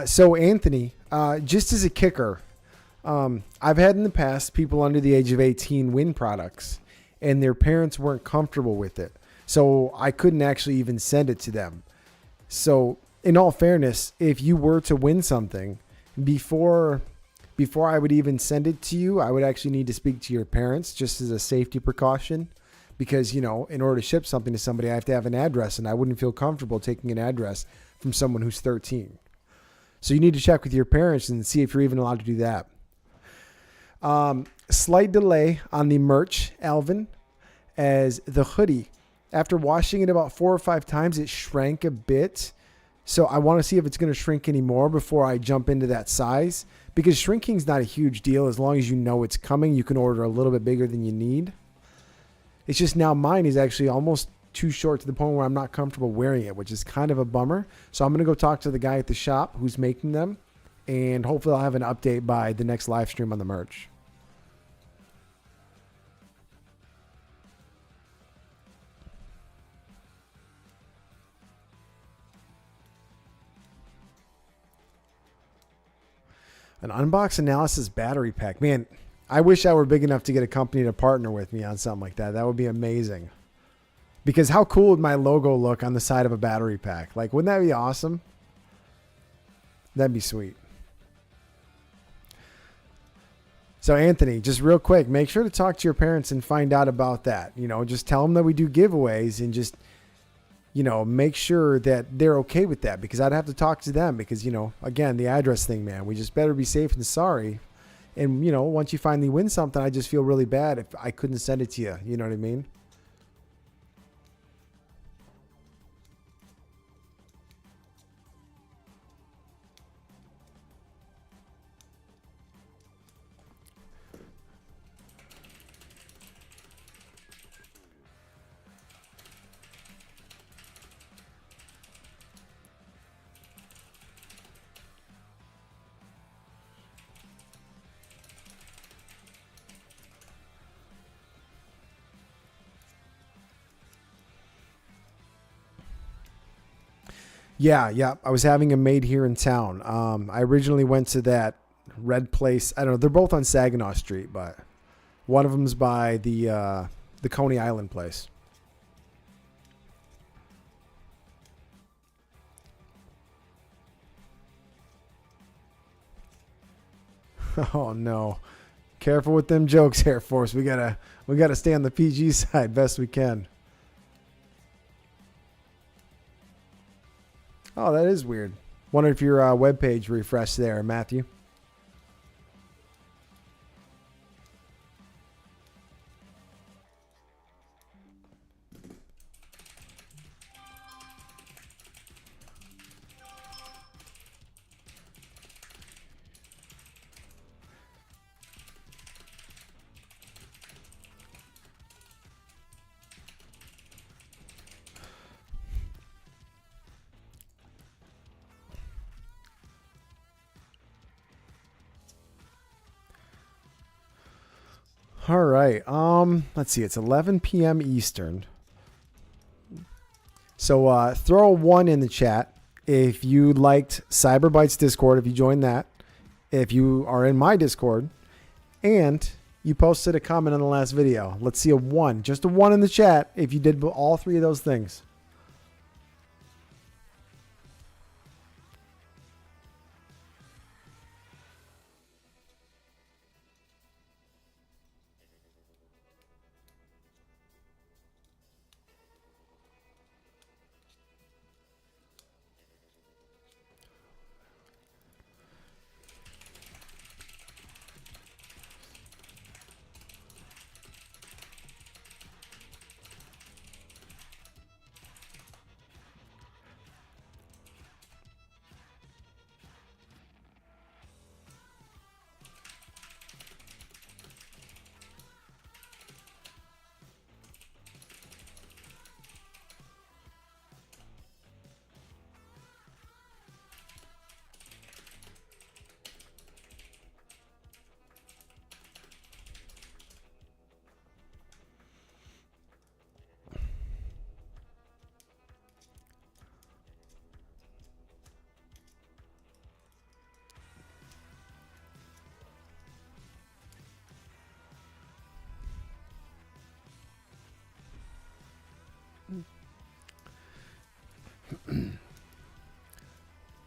so Anthony, just as a kicker, I've had in the past people under the age of 18 win products and their parents weren't comfortable with it. So I couldn't actually even send it to them. So in all fairness, if you were to win something before I would even send it to you, I would actually need to speak to your parents just as a safety precaution, because, in order to ship something to somebody, I have to have an address, and I wouldn't feel comfortable taking an address from someone who's 13. So you need to check with your parents and see if you're even allowed to do that. Slight delay on the merch, Alvin, as the hoodie, after washing it about 4 or 5 times, it shrank a bit. So I want to see if it's going to shrink anymore before I jump into that size, because shrinking is not a huge deal. As long as you know it's coming, you can order a little bit bigger than you need. It's just now mine is actually almost too short to the point where I'm not comfortable wearing it, which is kind of a bummer. So I'm going to go talk to the guy at the shop who's making them, and hopefully I'll have an update by the next live stream on the merch. An unbox analysis battery pack. Man, I wish I were big enough to get a company to partner with me on something like that. That would be amazing. Because how cool would my logo look on the side of a battery pack? Like, wouldn't that be awesome? That'd be sweet. So Anthony, just real quick, make sure to talk to your parents and find out about that. Just tell them that we do giveaways, and just, make sure that they're okay with that, because I'd have to talk to them because, again, the address thing, man, we just better be safe than sorry. And, once you finally win something, I just feel really bad if I couldn't send it to you. You know what I mean? Yeah. I was having them made here in town. I originally went to that red place. I don't know. They're both on Saginaw Street, but one of them's by the Coney Island place. Oh no. Careful with them jokes, Air Force. We gotta stay on the PG side best we can. Oh, that is weird. Wonder if your webpage refreshed there, Matthew. All right. Let's see. It's 11 p.m. Eastern. So throw a 1 in the chat if you liked Cyberbytes Discord, if you joined that, if you are in my Discord, and you posted a comment on the last video. Let's see a 1. Just a 1 in the chat if you did all 3 of those things.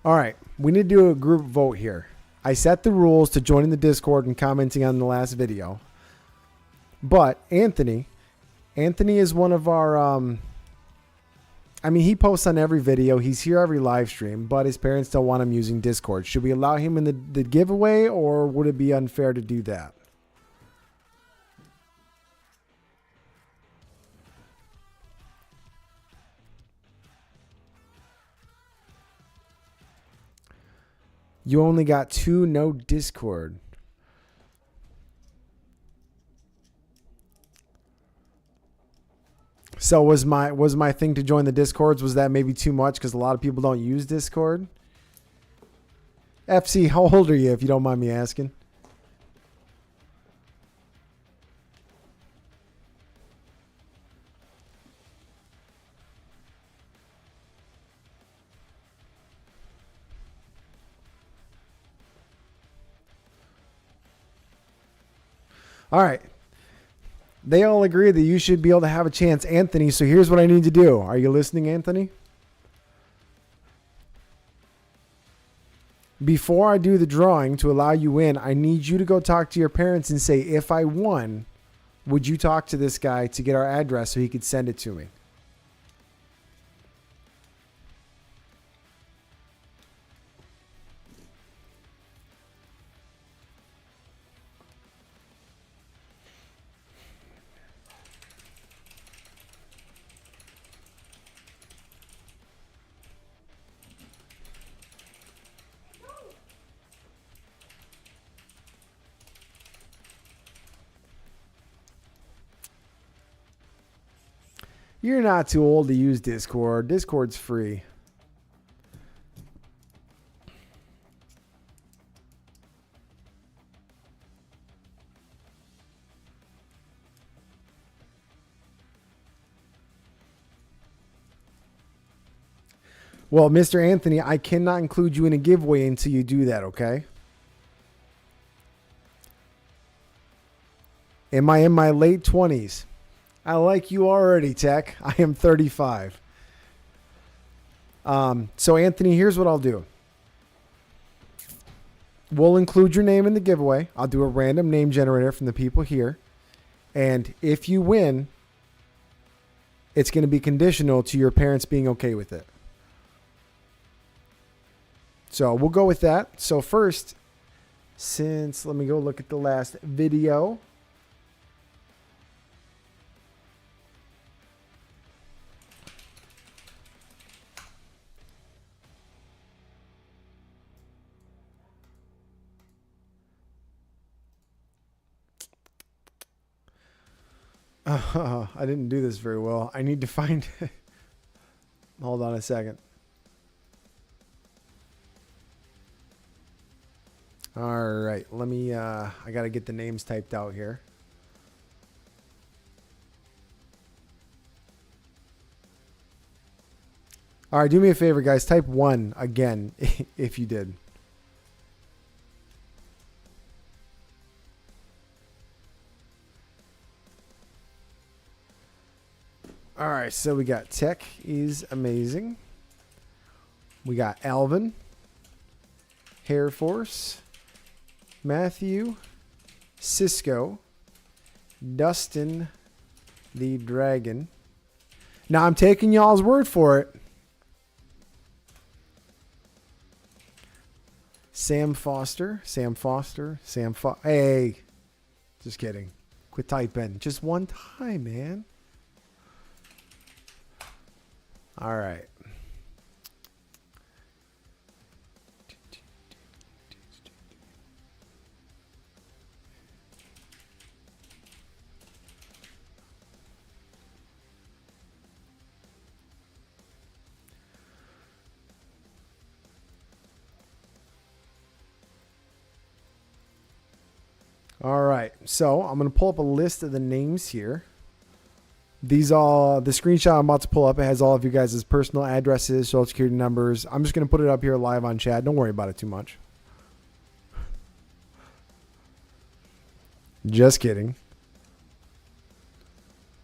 All right, we need to do a group vote here. I set the rules to joining the Discord and commenting on the last video. But Anthony is one of our, I mean, he posts on every video. He's here every live stream, but his parents don't want him using Discord. Should we allow him in the giveaway, or would it be unfair to do that? You only got 2, no Discord. So was my thing to join the Discords, was that maybe too much because a lot of people don't use Discord? FC, how old are you, if you don't mind me asking? All right. They all agree that you should be able to have a chance, Anthony. So here's what I need to do. Are you listening, Anthony? Before I do the drawing to allow you in, I need you to go talk to your parents and say, if I won, would you talk to this guy to get our address so he could send it to me? You're not too old to use Discord. Discord's free. Well, Mr. Anthony, I cannot include you in a giveaway until you do that, okay? Am I in my late 20s? I like you already, Tech. I am 35. So, Anthony, here's what I'll do. we'll include your name in the giveaway. I'll do a random name generator from the people here. And if you win, it's going to be conditional to your parents being okay with it. So we'll go with that. So first, let me go look at the last video. I didn't do this very well. I need to find... Hold on a second. All right. Let me... I got to get the names typed out here. All right. Do me a favor, guys. Type 1 again if you did. All right, so we got Tech is amazing. We got Alvin, Hair Force, Matthew, Cisco, Dustin, the Dragon. Now I'm taking y'all's word for it. Sam Foster. Hey, just kidding. Quit typing. Just one time, man. All right. All right. So I'm going to pull up a list of the names here. These all, the screenshot I'm about to pull up, it has all of you guys' personal addresses, social security numbers. I'm just going to put it up here live on chat. Don't worry about it too much. Just kidding.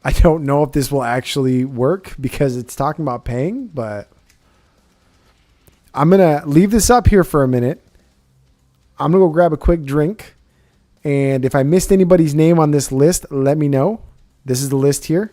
I don't know if this will actually work because it's talking about paying, but I'm going to leave this up here for a minute. I'm going to go grab a quick drink. And if I missed anybody's name on this list, let me know. This is the list here.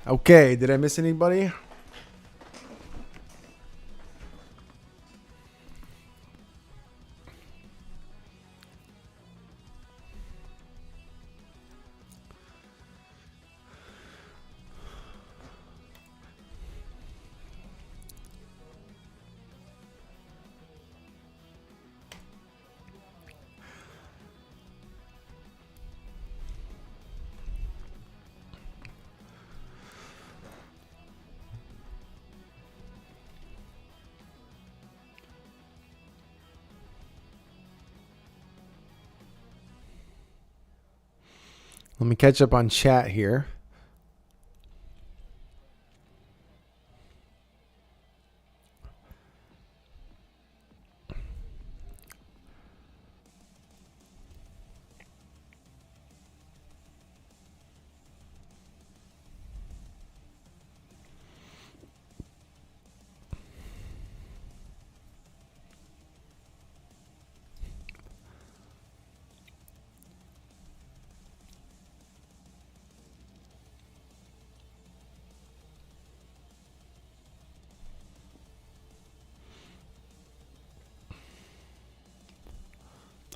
Okay, did I miss anybody? Let me catch up on chat here.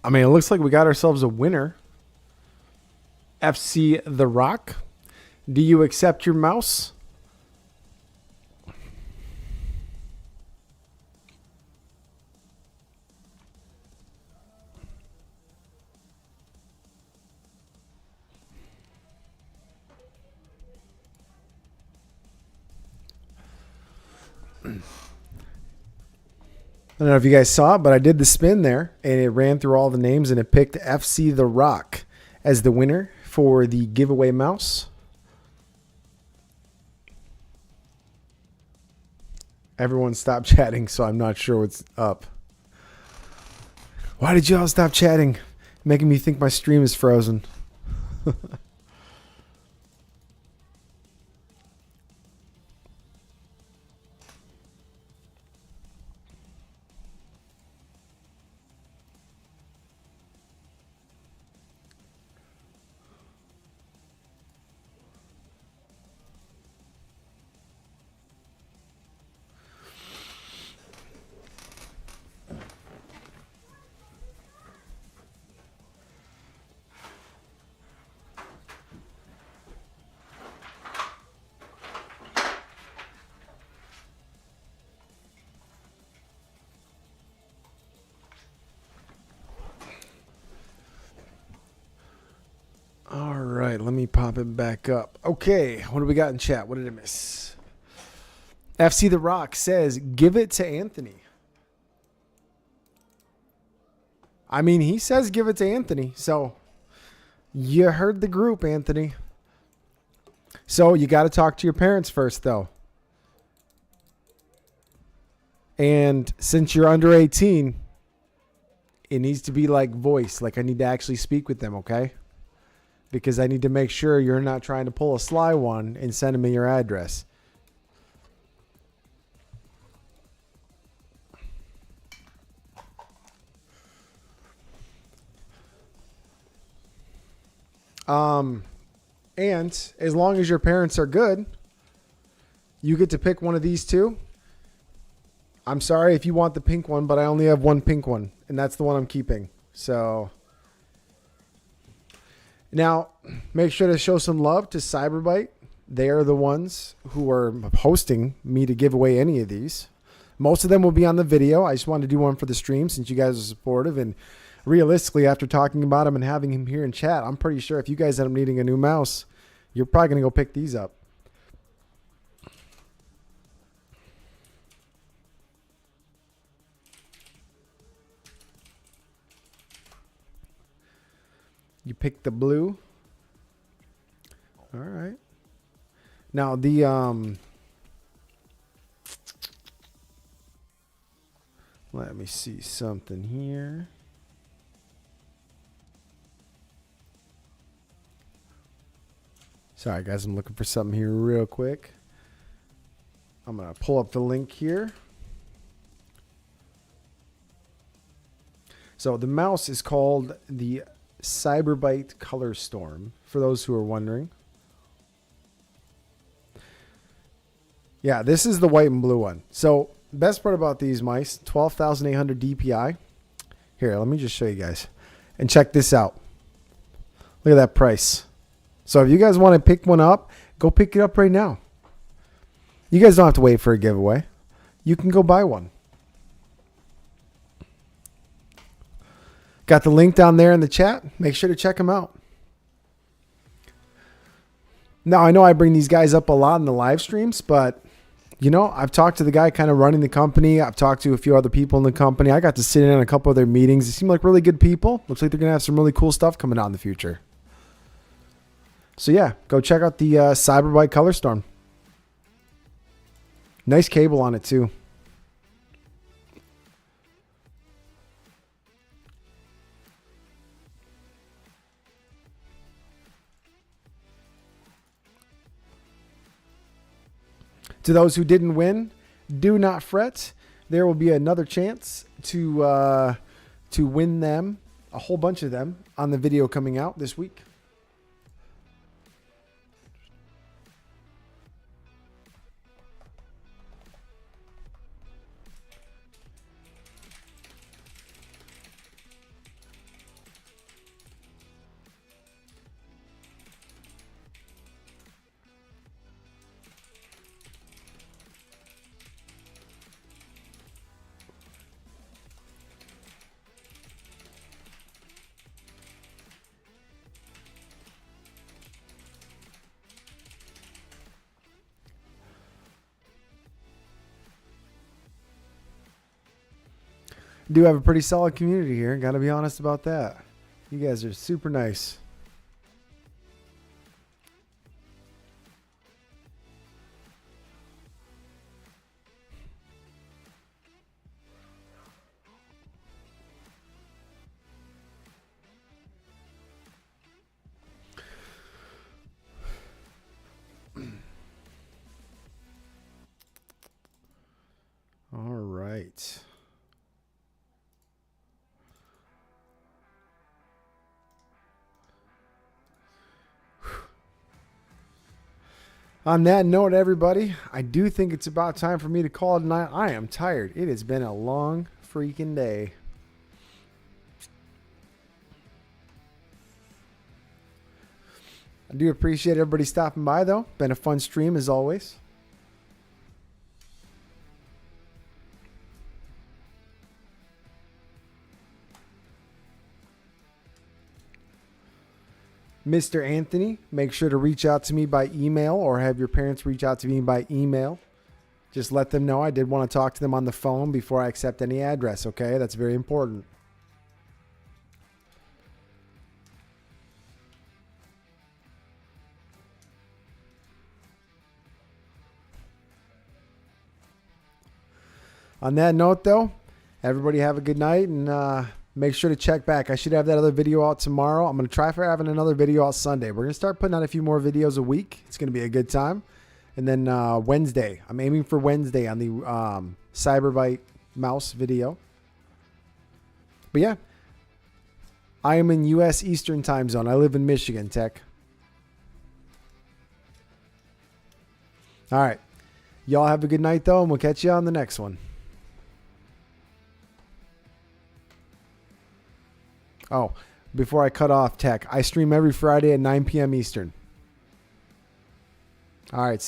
I mean, it looks like we got ourselves a winner. FC The Rock. Do you accept your mouse? I don't know if you guys saw it, but I did the spin there, and it ran through all the names, and it picked FC The Rock as the winner for the giveaway mouse. Everyone stopped chatting, so I'm not sure what's up. Why did you all stop chatting? Making me think my stream is frozen. All right, let me pop it back up. Okay, what do we got in chat? What did I miss? FC The Rock says, give it to Anthony. I mean, he says give it to Anthony. So, you heard the group, Anthony. So, you got to talk to your parents first, though. And since you're under 18, it needs to be like voice. Like, I need to actually speak with them, okay? Because I need to make sure you're not trying to pull a sly one and send me your address. And as long as your parents are good, you get to pick one of these two. I'm sorry if you want the pink one, but I only have one pink one, and that's the one I'm keeping. So now make sure to show some love to Cyberbyte. They are the ones who are hosting me to give away any of these. Most of them will be on the video. I just wanted to do one for the stream since you guys are supportive. And realistically, after talking about him and having him here in chat, I'm pretty sure if you guys end up needing a new mouse, you're probably going to go pick these up. You picked the blue. All right. Now the let me see something here. Sorry guys, I'm looking for something here real quick. I'm going to pull up the link here. So the mouse is called the Cyberbyte Color Storm, for those who are wondering. Yeah, this is the white and blue one. So best part about these mice, 12,800 DPI. Here, let me just show you guys. And check this out. Look at that price. So if you guys want to pick one up, go pick it up right now. You guys don't have to wait for a giveaway. You can go buy one. Got the link down there in the chat. Make sure to check them out. Now, I know I bring these guys up a lot in the live streams, but, you know, I've talked to the guy kind of running the company. I've talked to a few other people in the company. I got to sit in on a couple of their meetings. They seem like really good people. Looks like they're going to have some really cool stuff coming out in the future. So, yeah, go check out the Cyberbyte Color Storm. Nice cable on it, too. To those who didn't win, do not fret. There will be another chance to win them, a whole bunch of them, on the video coming out this week. Do have a pretty solid community here. Got to be honest about that. You guys are super nice. All right. On that note, everybody, I do think it's about time for me to call it a night. I am tired. It has been a long freaking day. I do appreciate everybody stopping by, though. Been a fun stream as always. Mr. Anthony, make sure to reach out to me by email or have your parents reach out to me by email. Just let them know I did want to talk to them on the phone before I accept any address, okay? That's very important. On that note, though, everybody have a good night and make sure to check back. I should have that other video out tomorrow. I'm going to try for having another video out Sunday. We're going to start putting out a few more videos a week. It's going to be a good time. And then Wednesday, I'm aiming for Wednesday on the Cyberbite mouse video. But yeah, I am in U.S. Eastern time zone. I live in Michigan, Tech. All right. Y'all have a good night, though, and we'll catch you on the next one. Oh, before I cut off, Tech, I stream every Friday at 9 p.m. Eastern. All right.